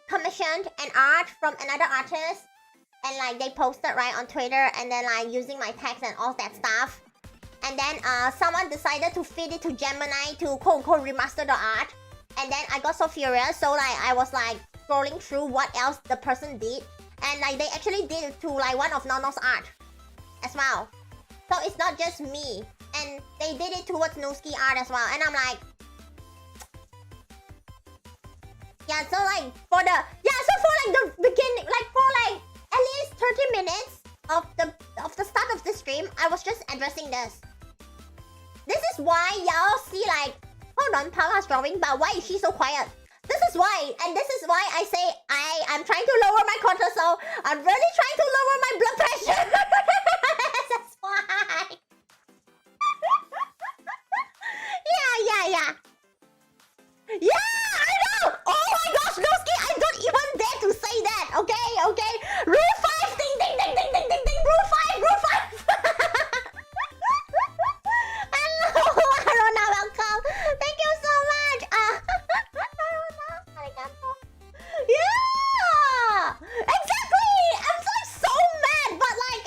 commissioned an art from another artist, and like they posted right on Twitter, and then like using my text and all that stuff. And then someone decided to feed it to Gemini to quote-unquote remaster the art. And then I got so furious, so like I was like scrolling through what else the person did, and like they actually did it to like one of Nono's art as well. So it's not just me, and they did it towards Nuski art as well. And I'm like, yeah. So like for the beginning, like for like at least 30 minutes of the start of the stream, I was just addressing this. This is why y'all see like, hold on, Pawwa's drawing, but why is she so quiet? This is why, and this is why I say I'm trying to lower my cortisol. I'm really trying to lower my blood pressure. That's why. Yeah. Yeah, I know. Oh my gosh, Noski, I don't even dare to say that. Okay. Rule 5, ding. Rule 5. Hello, Arona, welcome. Thank you so much. Arona, arigato. Yeah, exactly. I'm like so mad, but like.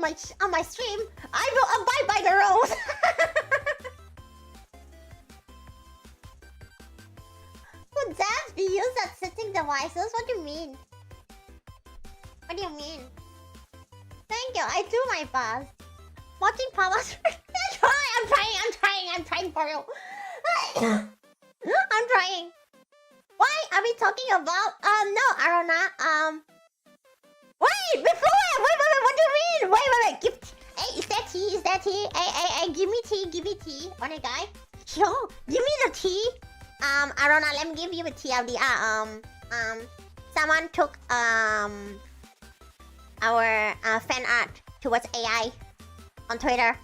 on my stream, I will abide by the rules. Would that be used as setting devices? What do you mean? What do you mean? Thank you, I do my best. Watching Pawwa's I'm trying for you. I'm trying. Why are we talking about? No, Arona. Wait, what do you mean? Wait, give hey, is that tea? Hey, give me tea. On a guy. Sure, give me the tea. Arona, let me give you a TLDR. Someone took, our, fan art towards AI on Twitter.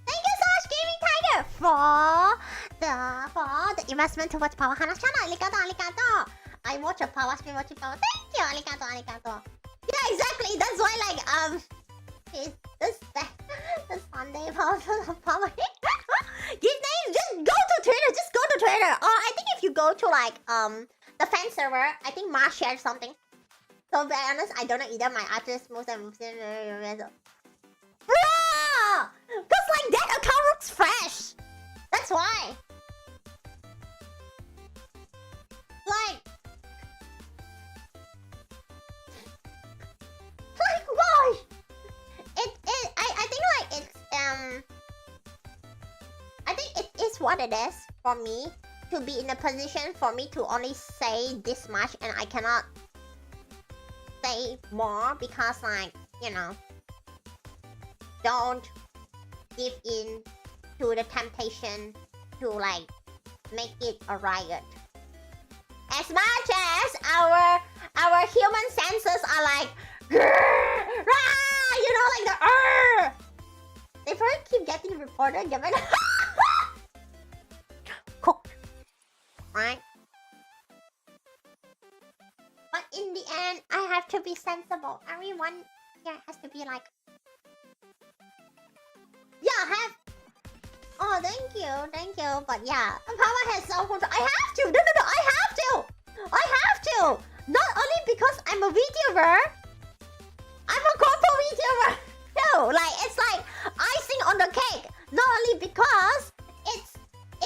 Thank you so much, Gaming Tiger, for the investment towards Pawwa and Hanna's channel. Arigato. I watch a Pawwa stream, watching Pawwa. Thank you, arigato. Yeah, exactly. That's why, like, this Sunday Pawwa. Give names. Just go to Twitter. Or I think if you go to like the fan server, I think Marsh shared something. So to be honest, I don't know either. My artist moves and moves. Bruh! Cause like that account looks fresh. That's why. Like why? I think like it's I think it is what it is for me to be in a position for me to only say this much, and I cannot say more because, like, you know, don't give in to the temptation to like make it a riot. As much as our human senses are like, you know, like the they probably keep getting reported given cooked, right? But in the end, I have to be sensible. Everyone here has to be like, yeah, oh, thank you. But yeah, Pawwa has self-control. I have to. No, I have to. Not only because I'm a VTuber, I'm a corpo VTuber. No, like it's like icing on the cake. Not only because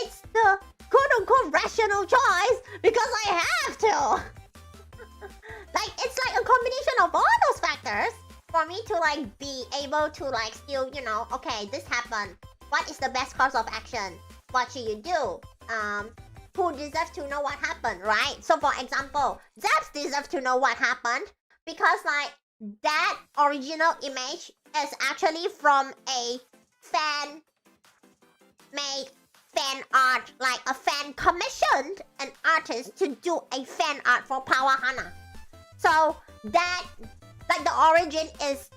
it's the quote-unquote rational choice, because I have to. Like it's like a combination of all those factors for me to like be able to like still, you know, okay, this happened. What is the best course of action? What should you do? Who deserves to know what happened, right? So for example, Zaps deserves to know what happened because like that original image is actually from a fan-made fan art, like a fan commissioned an artist to do a fan art for Pawwa and Hanna. So that, like the origin is,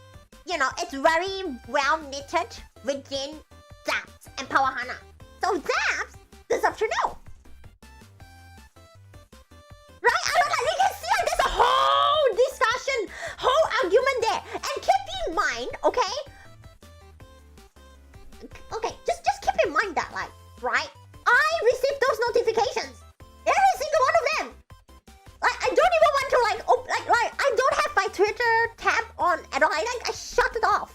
you know, it's very well knitted within Zaps and Pawwa and Hanna. So Zaps deserves to know. Right? I don't know, you can see like there's a whole discussion, whole argument there. And keep in mind, okay? Okay, just keep in mind that, like, right? I received those notifications. Every single one of them. Like, I don't even want to, like, like, I don't have my Twitter tab on at all. I shut it off.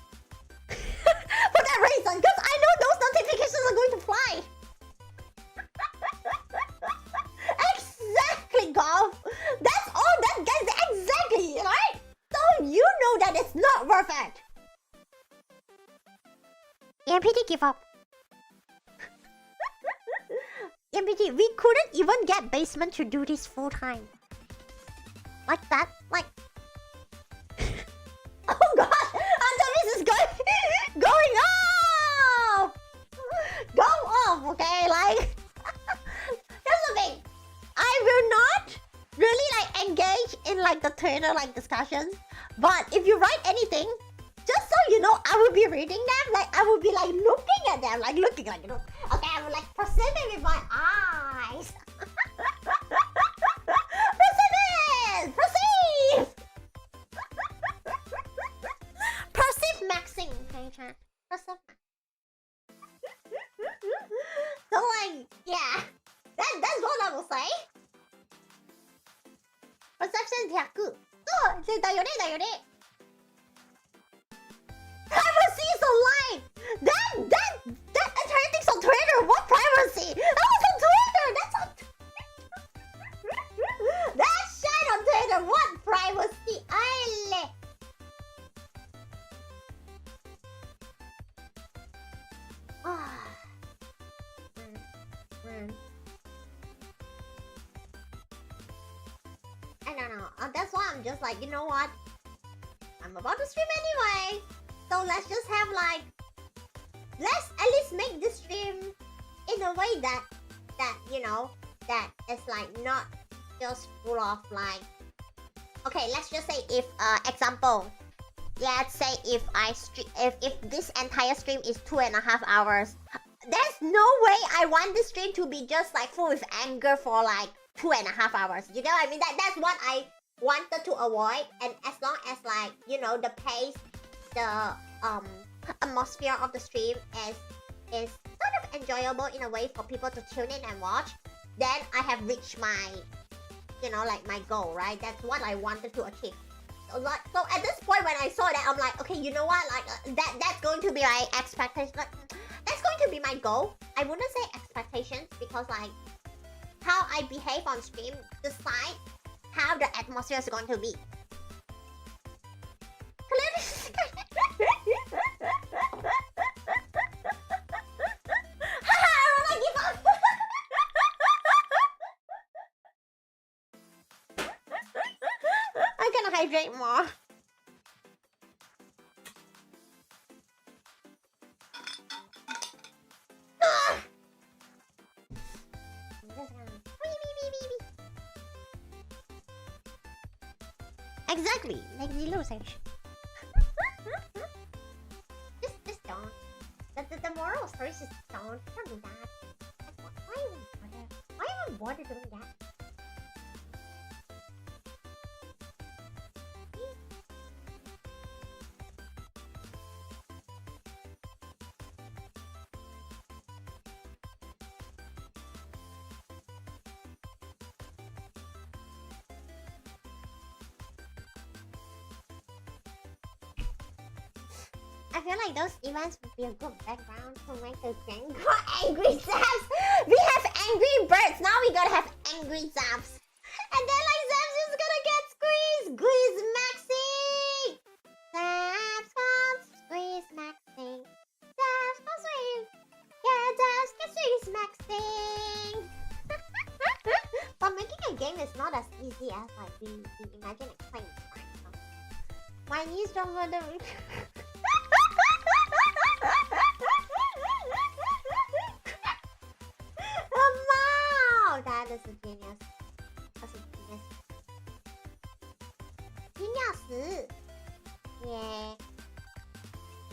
For that reason, because I know those notifications are going to fly. Exactly, Golf. That's all that, guys. Exactly, right? So you know that it's not worth it. EMPT give up. EMPT, we couldn't even get basement to do this full time. Like that, like. Oh gosh, Antonis is going off. Go off, okay? Like, here's the thing. I will not really like engage in like the Twitter like discussions. But if you write anything, just so you know, I will be reading them. Like I will be like looking at them, like looking like, you know. Okay, I will like perceive it with my eyes. Perceive maxing, okay, chat. Perceive. So like, yeah, that's what I will say. Perception 100。そう、だよね。that entire thing's on Twitter. What privacy? That was on Twitter. That's on. That shit on Twitter. What privacy? Aile. I don't know. That's why I'm just like, you know what? I'm about to stream anyway. So let's just have like, let's at least make this stream in a way that you know, that is like not just full of like. Okay, let's just say if example, let's say if if this entire stream is 2.5 hours, there's no way I want this stream to be just like full with anger for like 2.5 hours. You know what I mean? That's what I wanted to avoid. And as long as like, you know, the pace, the atmosphere of the stream is sort of enjoyable in a way for people to tune in and watch, then I have reached my, you know, like my goal, right? That's what I wanted to achieve. So at this point when I saw that, I'm like, okay, you know what? Like that's going to be my expectation. Like, that's going to be my goal. I wouldn't say expectations because like how I behave on stream decide how the atmosphere is going to be. I'm gonna hydrate more. Exactly, like the losing. Just don't. The moral story is just don't do that. Like, why even bother? Why even bother doing that? I feel like those events would be a good background to make the gang go angry zaps. We have angry birds, now we gotta have angry zaps. And then like zaps is gonna get squeezed. Squeeze maxing. Zaps come squeeze maxing. Zaps come squeeze. Yeah, zaps get squeeze maxing. But making a game is not as easy as like we imagine it playing, right? So, my knees don't want to. Wow, that is a genius. That's a genius. Genius. Yeah.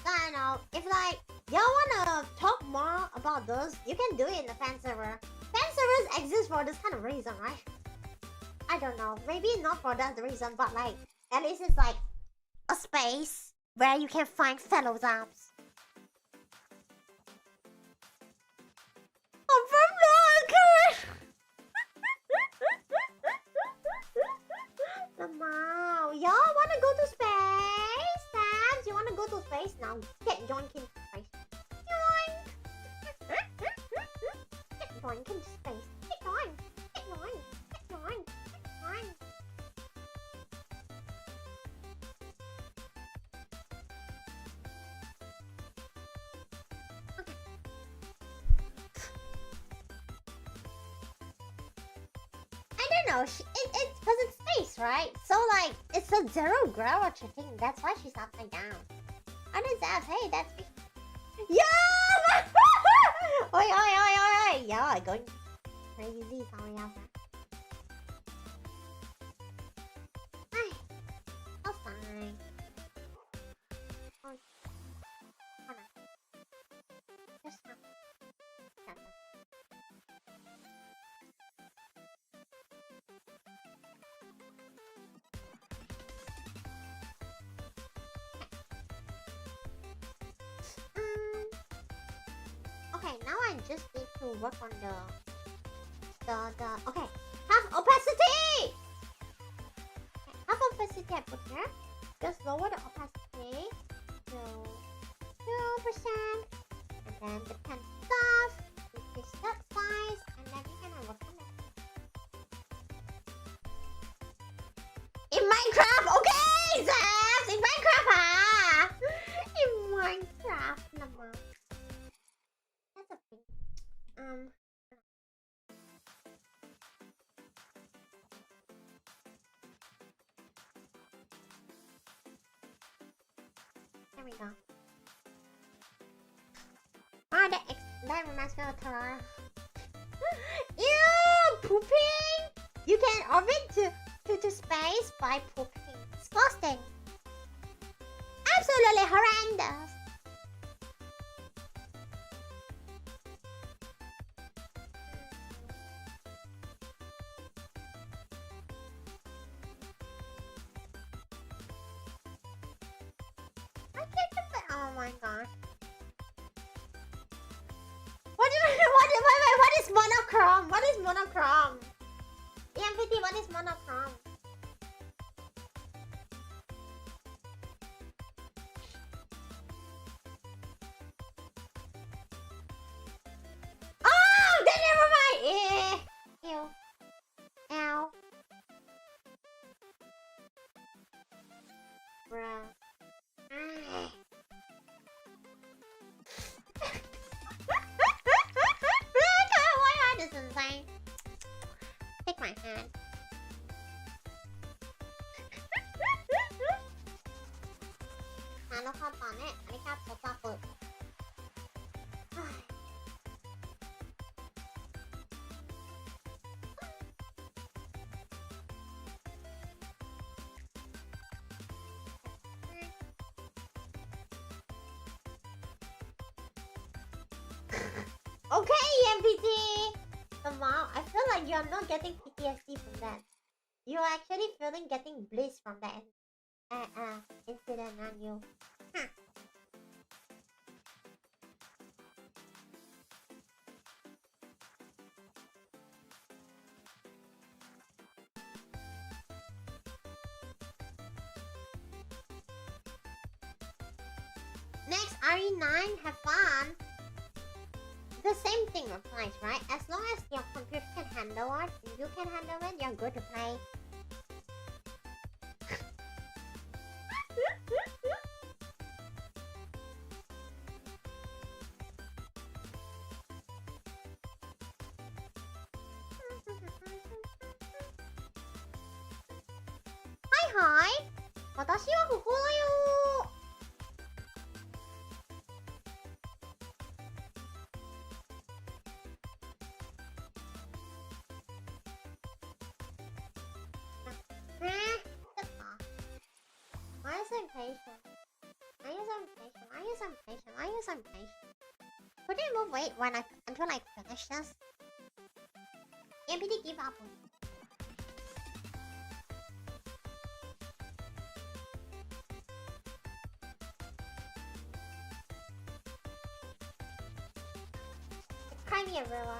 So I know if like y'all wanna talk more about those, you can do it in the fan server. Fan servers exist for this kind of reason, right? I don't know. Maybe not for that reason, but like at least it's like a space where you can find fellow zaps. I'm from North. Wow, y'all wanna go to space? Zaps, you wanna go to space? Now get yoink into space. Yoink! Get yoink into space. Get yoink! Get yoink! Get yoink! Get yoink! I don't know, it's because it's space, right? So like, it's a zero gravity thing, that's why she's upside down. And it's that, hey, that's me. Yeah! Oi, oi, oi, oi, oi! Yeah, going crazy, sorry, outside. Ay, that's fine. Oh, Hanna. Just stop. Stop. Okay, now I just need to work on the okay, half opacity. Okay, half opacity I put here. Just lower the opacity to 2%. and the pen stuff, the that size, and then we can have a comment. In Minecraft, okay, Zaz! In Minecraft, ah! In Minecraft, naman. That's a thing. There we go. Ah, that reminds me of Terra. Ew! Pooping! You can orbit to space by pooping. Disgusting. Absolutely horrendous. I can't get the. Oh my god. What is monochrome? What is monochrome? EMPT, what is monochrome? Oh, then never mind. Ew. Ow. Bruh. Why is insane? Take my hand. Nó không còn ấy, anh khác có tao cực. Okay, MPT! Come on, I feel like you're not getting PTSD from that. You're actually feeling getting bliss from that incident, aren't you? Huh. Next, RE9, have fun. The same thing applies, right? As long as your computer can handle it, and you can handle it, you're good to play. Hi! 私はここだよ! Why are you so impatient? Why are you so impatient? Why are you so impatient? Why are you so impatient? Could you move wait until I finish this? MPD give up. Cry me a river.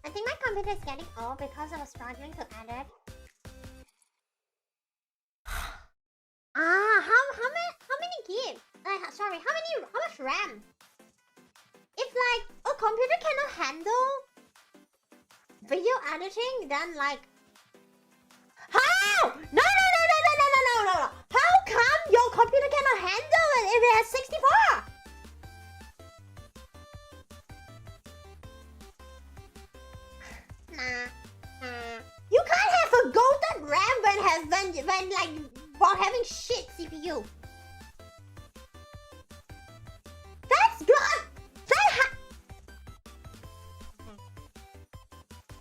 I think my computer is getting old because I was struggling to edit. How many gigs? Sorry, how much RAM? If like a computer cannot handle video editing, then like how? No. How come your computer cannot handle it if it has 64? Nah. You can't have a golden RAM when like while having shit CPU. That's good.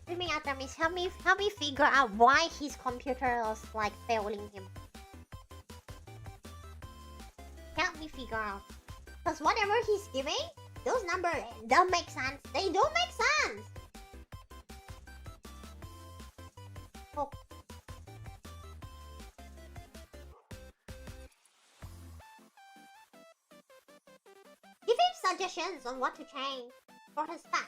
Let me out there, miss. Help me figure out why his computer was like failing him. Help me figure out. Because whatever he's giving, those numbers don't make sense. They don't make sense. Oh. suggestions on what to change for his pet.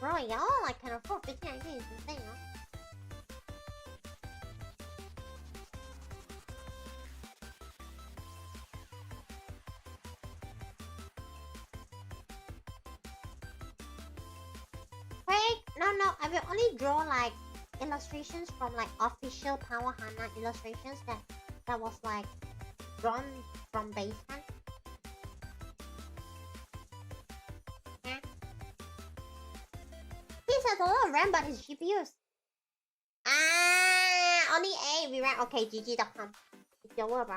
Bro, y'all like can afford 1519 is insane, huh? Wait, no, I will only draw like illustrations from like official Pawwa and Hanna illustrations that was like drawn from basement. Yeah. He has a lot of RAM, but his GPUs. Only A we ran. Okay, GG.com. It's your word, bro.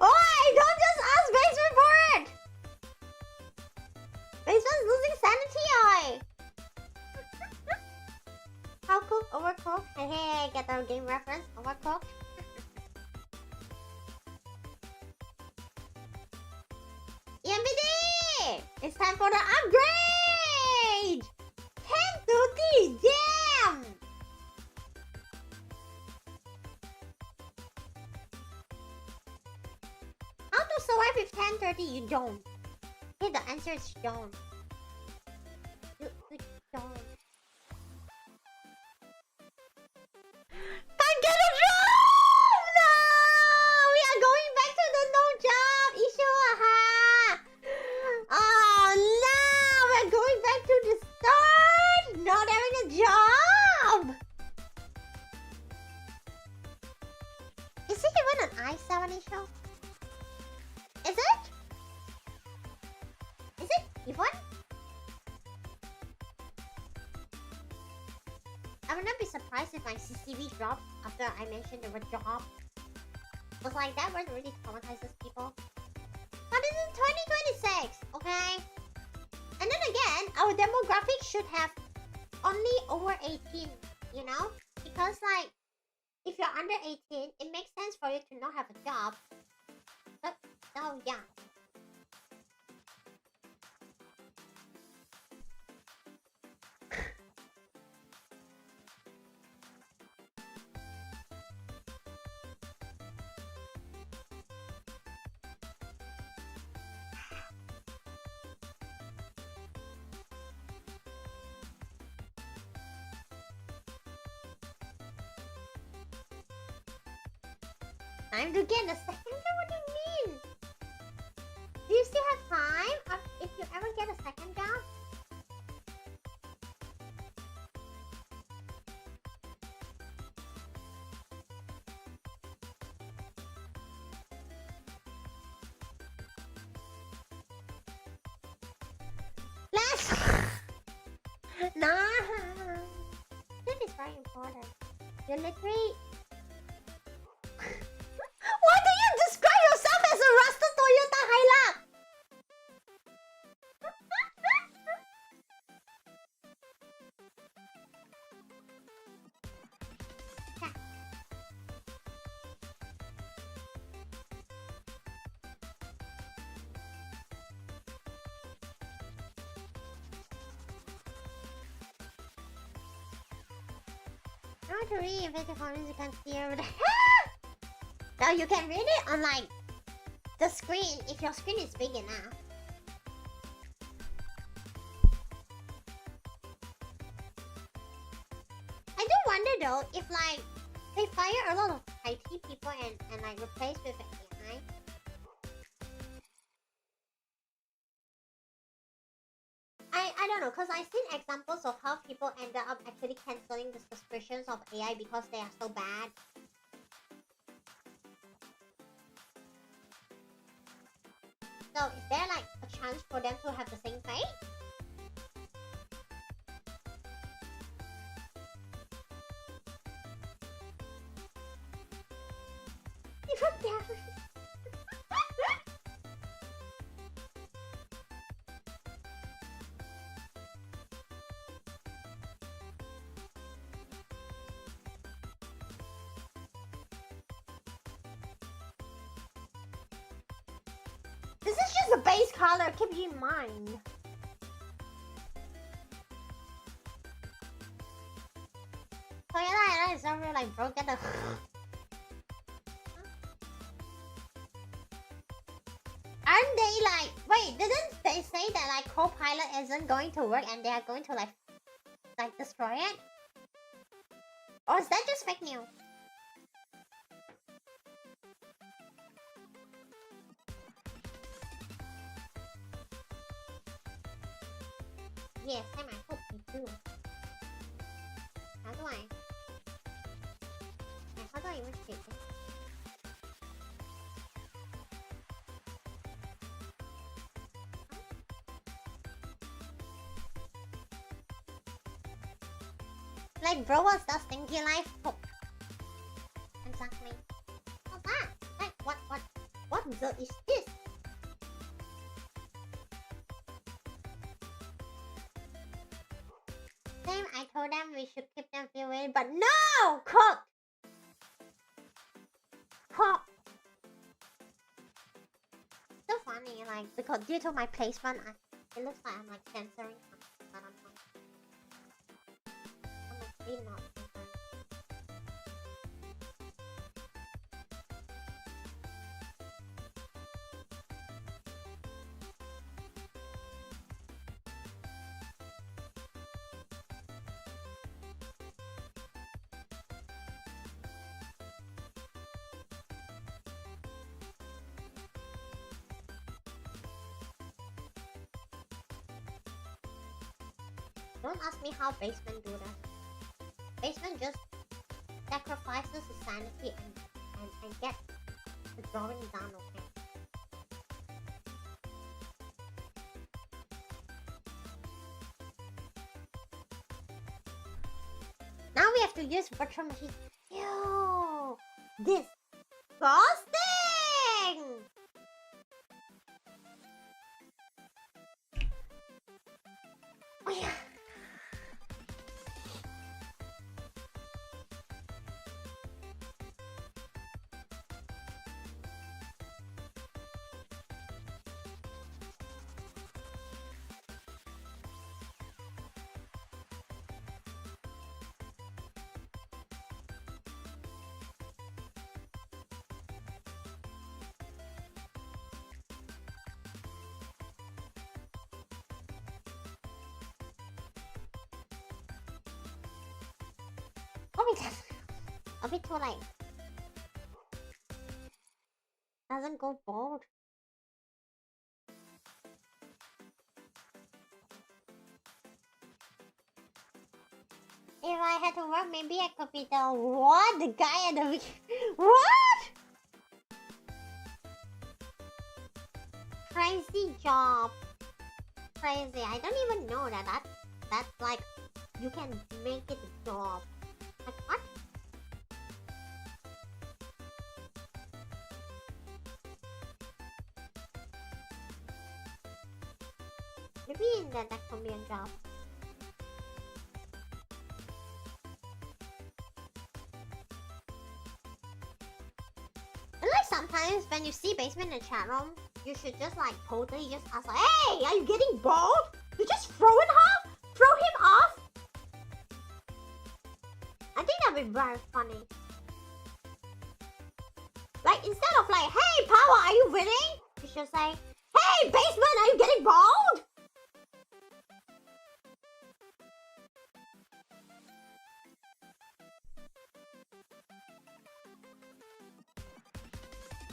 Oh, don't just ask Basement for it! Basement's losing sanity, oi! How cooked? Overcooked? Hey, get our game reference? Overcooked? EMBD! It's time for the upgrade! 1030! Damn! How to survive with 1030? You don't. Okay, the answer is don't. You don't. Can't get a job! No! We are going back to the no job issue, aha! Oh no! We're going back to the start! Not having a job! Is it even an i7 issue? Is it? Is it even? I would not be surprised if my CCV dropped after I mentioned the word job. But like that word really traumatizes people. But this is 2026, okay? And then again, our demographic should have only over 18, you know? Because like, if you're under 18, it makes sense for you to not have a job. But, oh yeah. Time to get a second job? What do you mean? Do you still have time if you ever get a second job? Let's... Nah. This is very important. You literally... Why do you describe yourself as a rusted Toyota Hilux? How to read if it's on you can see over there. Now you can read it on like the screen if your screen is big enough. I do wonder though if like they fire a lot of IT people and like replace with AI. I don't know, cause I've seen examples of how people ended up actually cancelling the subscriptions of AI because they are so bad. So is there like a chance for them to have the same fate? Even there. a base color, keep in mind. So yeah, it's not really like broken. Aren't they like, wait, didn't they say that like Copilot isn't going to work and they are going to like destroy it? Or is that just fake news? Yes, same, I hope you do. How do I? How do I even shape it? Like, bro, what's that stinky life? Oh. Exactly. What's that? Like, what the is this? Same, I told them we should keep them feeling, but no! Cook! Cook! So funny, like, because due to my placement, it looks like I'm like censoring something, but I'm like really not censoring. Don't ask me how basement do that. Basement just sacrifices his sanity and get the drawing done, okay? Now we have to use virtual machine. Yo! Disgusting! Oh yeah. A bit too like doesn't go bold. If I had to work, maybe I could be the guy at the what? Crazy job. Crazy. I don't even know that's like you can make it a job. Like what? Maybe in that could be a job. And like sometimes when you see basement in the chat room, you should just like totally just ask like, hey, are you getting bored? You just throw him off? I think that'd be very funny. Like instead of like, hey Pawwa, are you winning? You should say, hey basement, are you getting bored?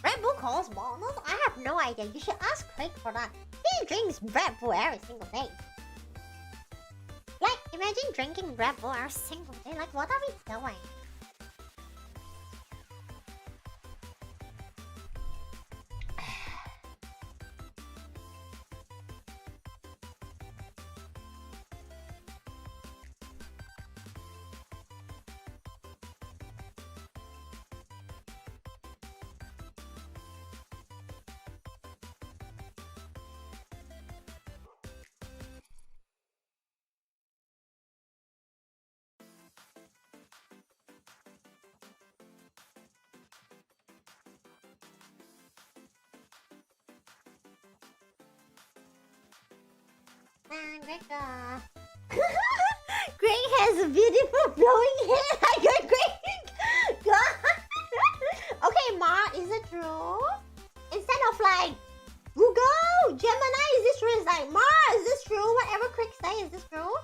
Red Bull calls bonus? I have no idea. You should ask Craig for that. He drinks Red Bull every single day. Like, imagine drinking Red Bull every single day. Like, what are we doing? Greg. Greg has a beautiful flowing hair. Greg. Okay, Ma, is it true? Instead of like Google, Gemini, is this true? It's like Ma, is this true? Whatever Greg say, is this true?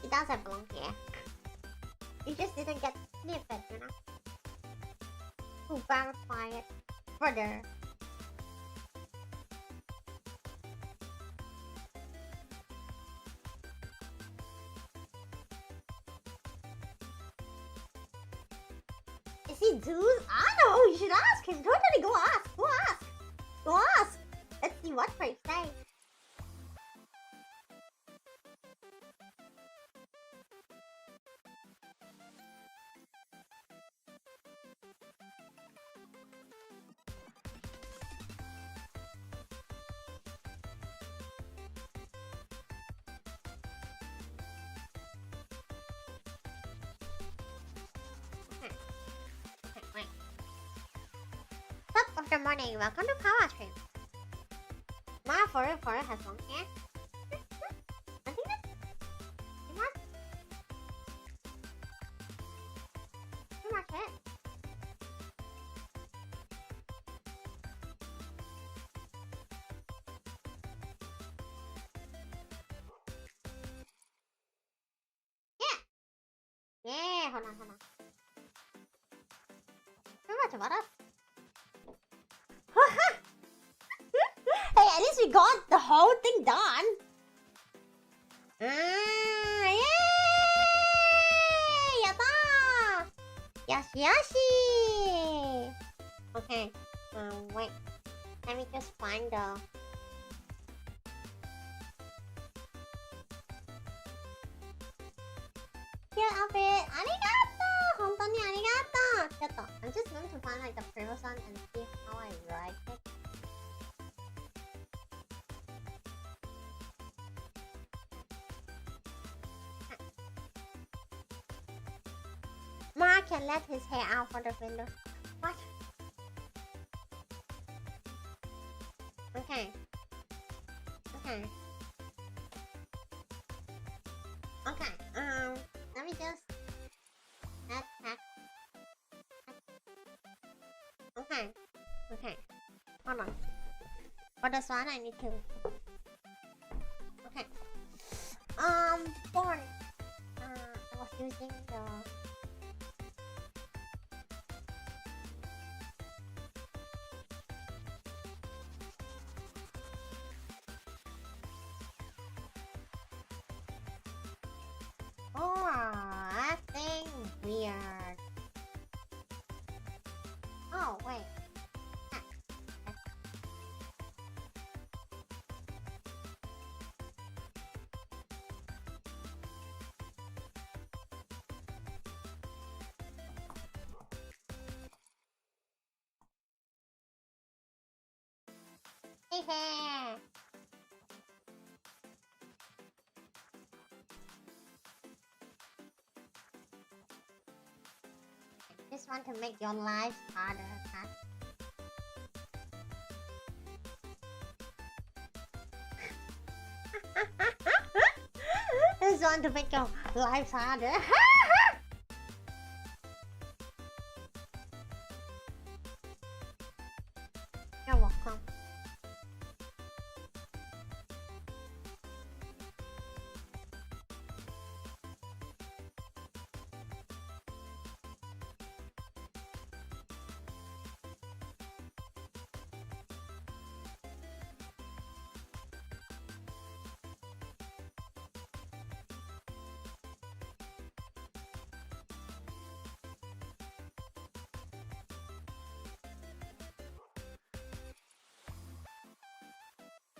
He does have long hair. He just didn't get snippet, you know? To verify it further. Is he dude? I know, you should ask him. Totally go ask. Go ask. Let's see what Craig say. Top of the morning, welcome to Pawwa Stream. Ma for it has long hair. I think that's pretty much it. Yeah, hold on. Too much about us. Hey, at least we got the whole thing done. Yay! Yatta! Yashi! Okay. Wait. Let me just find the... Cute outfit! Arigato! Hontoni arigato! Cute. I'm just going to find like the previous one and see how I write it. Mark can let his hair out for the window. What? Okay. Let me just... Okay. Hold on. For this one, I need to... Okay. Born. I was using the... acting weird. Oh, wait. Hey. Just want to make your life harder, huh? Just want to make your life harder. You're welcome.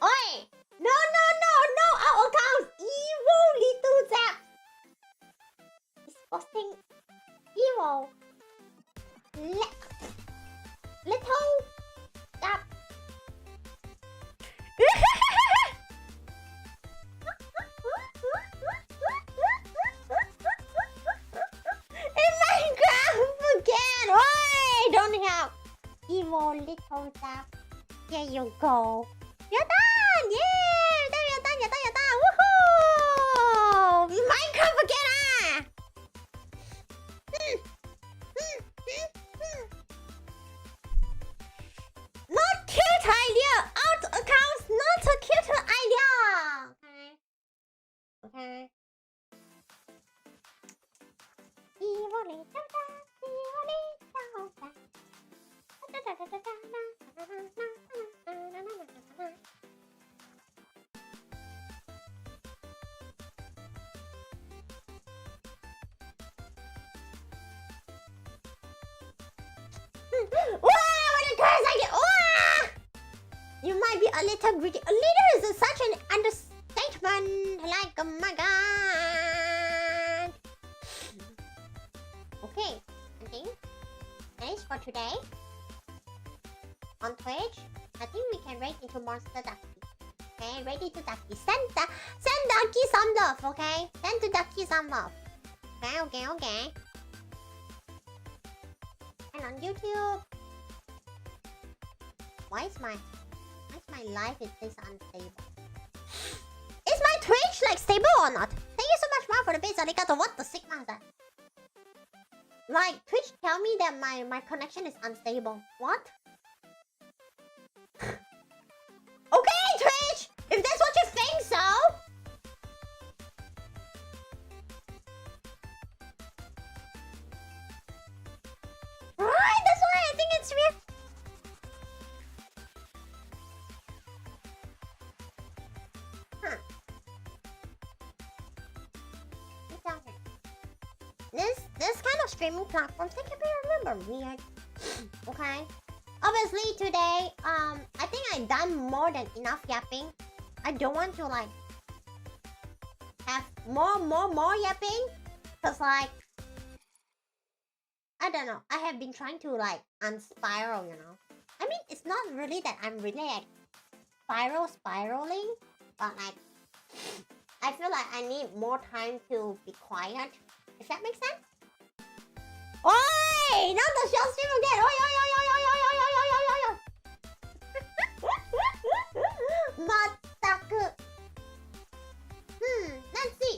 Oi! No! Our account! Evil little zap! It's posting evil. Little zap. In Minecraft again! Oi! Don't help! Evil little pose up. Here you go. You're done! Yeah! You're done! Woohoo! Minecraft again, ah! Not cute idea! Out accounts, not a cute idea! Okay. You might be a little greedy. A little is such an understatement. Like, oh my god. Okay, I think that is for today. On Twitch, I think we can raid into Monster Ducky. Okay, raid into Ducky. Send Ducky some love, okay? Send to Ducky some love. Okay. And on YouTube, why is my life is this unstable? Is my Twitch like stable or not? Thank you so much, Mark, for the base. Arigato. What the sigma is that? Like, Twitch tell me that my connection is unstable. What? Okay, Twitch! If that's what you think so! Right, that's why I think it's weird. Huh. What's down here? This kind of streaming platforms, they can be weird. Okay. Obviously today, I think I've done more than enough yapping. I don't want to like have more yapping. Cause like, I don't know. I have been trying to like unspiral, you know. I mean, it's not really that I'm really like spiraling, but like, I feel like I need more time to be quiet. If that makes sense? Oi! Not the shell stream again! Oi! Mataku! Let's see.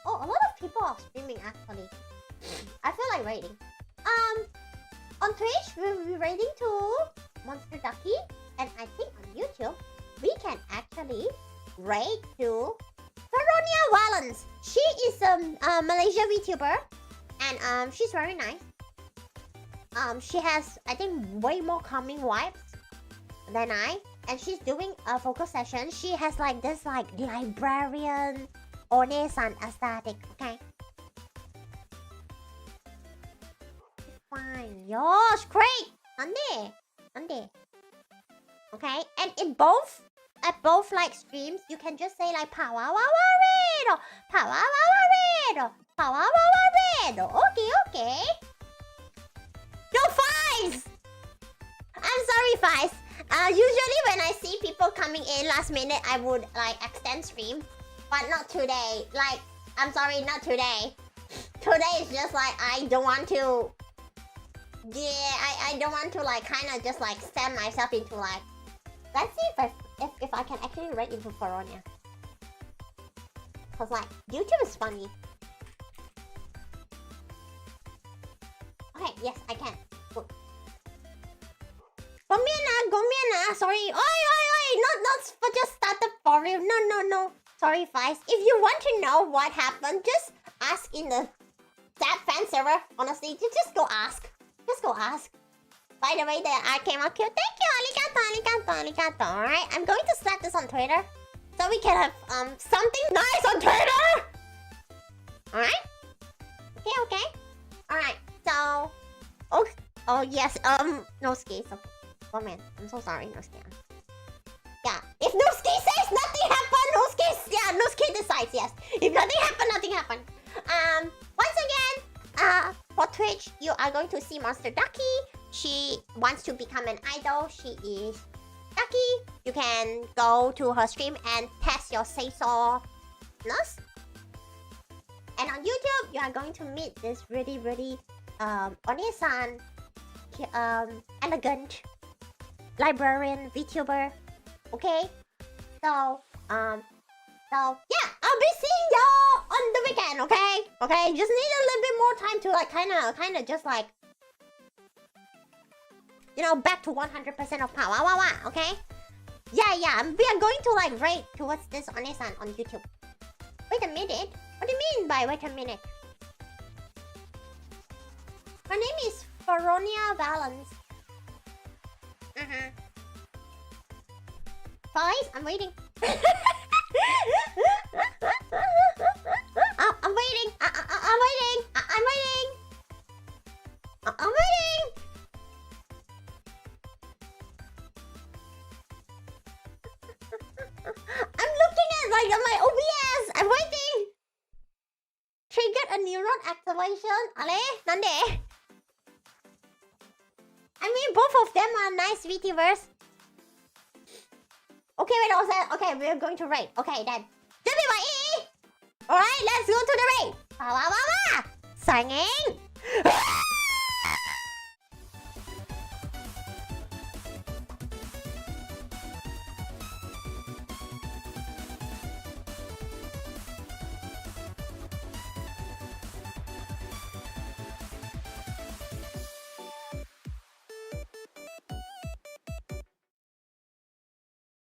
Oh, a lot of people are streaming actually. I feel like raiding. On Twitch, we'll be raiding to Monster Ducky. And I think on YouTube, we can actually raid to Veronia Wallens. She is a Malaysia VTuber. And she's very nice. She has, I think, way more calming vibes than I. And she's doing a focus session. She has like this like librarian One-san aesthetic, okay? Fine. Yosh, great! Sunday. Okay, and at both like streams, you can just say like Pawwawawa red or Pawwawawa red or Pawwawawa red. Okay. No, Fies! I'm sorry, Fies. Usually when I see people coming in last minute, I would like extend stream. But not today. Like, I'm sorry, not today. Today is just like, I don't want to... Yeah, I don't want to like kind of just like send myself into like... Let's see if I can actually raid into Veronia. Cause like, YouTube is funny. Okay, yes, I can. Good. Go Miana. Sorry. Oi. Not for just started for real. No. Sorry, Fies. If you want to know what happened, just ask in the Zap fan server. Honestly, just go ask. By the way, I came out cute. Thank you. Arigato. Alright, I'm going to slap this on Twitter. So we can have something nice on Twitter. Alright? Okay. Alright, so... Oh yes, no skis. Oh man, I'm so sorry, no ski. Yeah, if no ski says nothing happened, no ski decides, yes. If nothing happened. Once again, for Twitch, you are going to see Monster Ducky. She wants to become an idol. She is Ducky. You can go to her stream and test your say-so-ness. And on YouTube, you are going to meet this really, One-san elegant librarian VTuber. Okay, so yeah, I'll be seeing y'all on the weekend. Okay, just need a little bit more time to like kind of just like, you know, back to 100% of Pawwawawa. Okay, yeah, we are going to like rate towards this Onesan on YouTube. Wait a minute, what do you mean by wait a minute? Her name is Feronia Valence. Guys, I'm waiting. I'm waiting. I'm waiting. I'm waiting. I'm waiting. I'm looking at like my OBS. I'm waiting. Triggered a neuron activation. Ale, nande. I mean, both of them are nice VTubers. Okay, wait, all set. Okay, we're going to rate. Okay, then. Alright, let's go to the raid. Pawwawawa! Singing!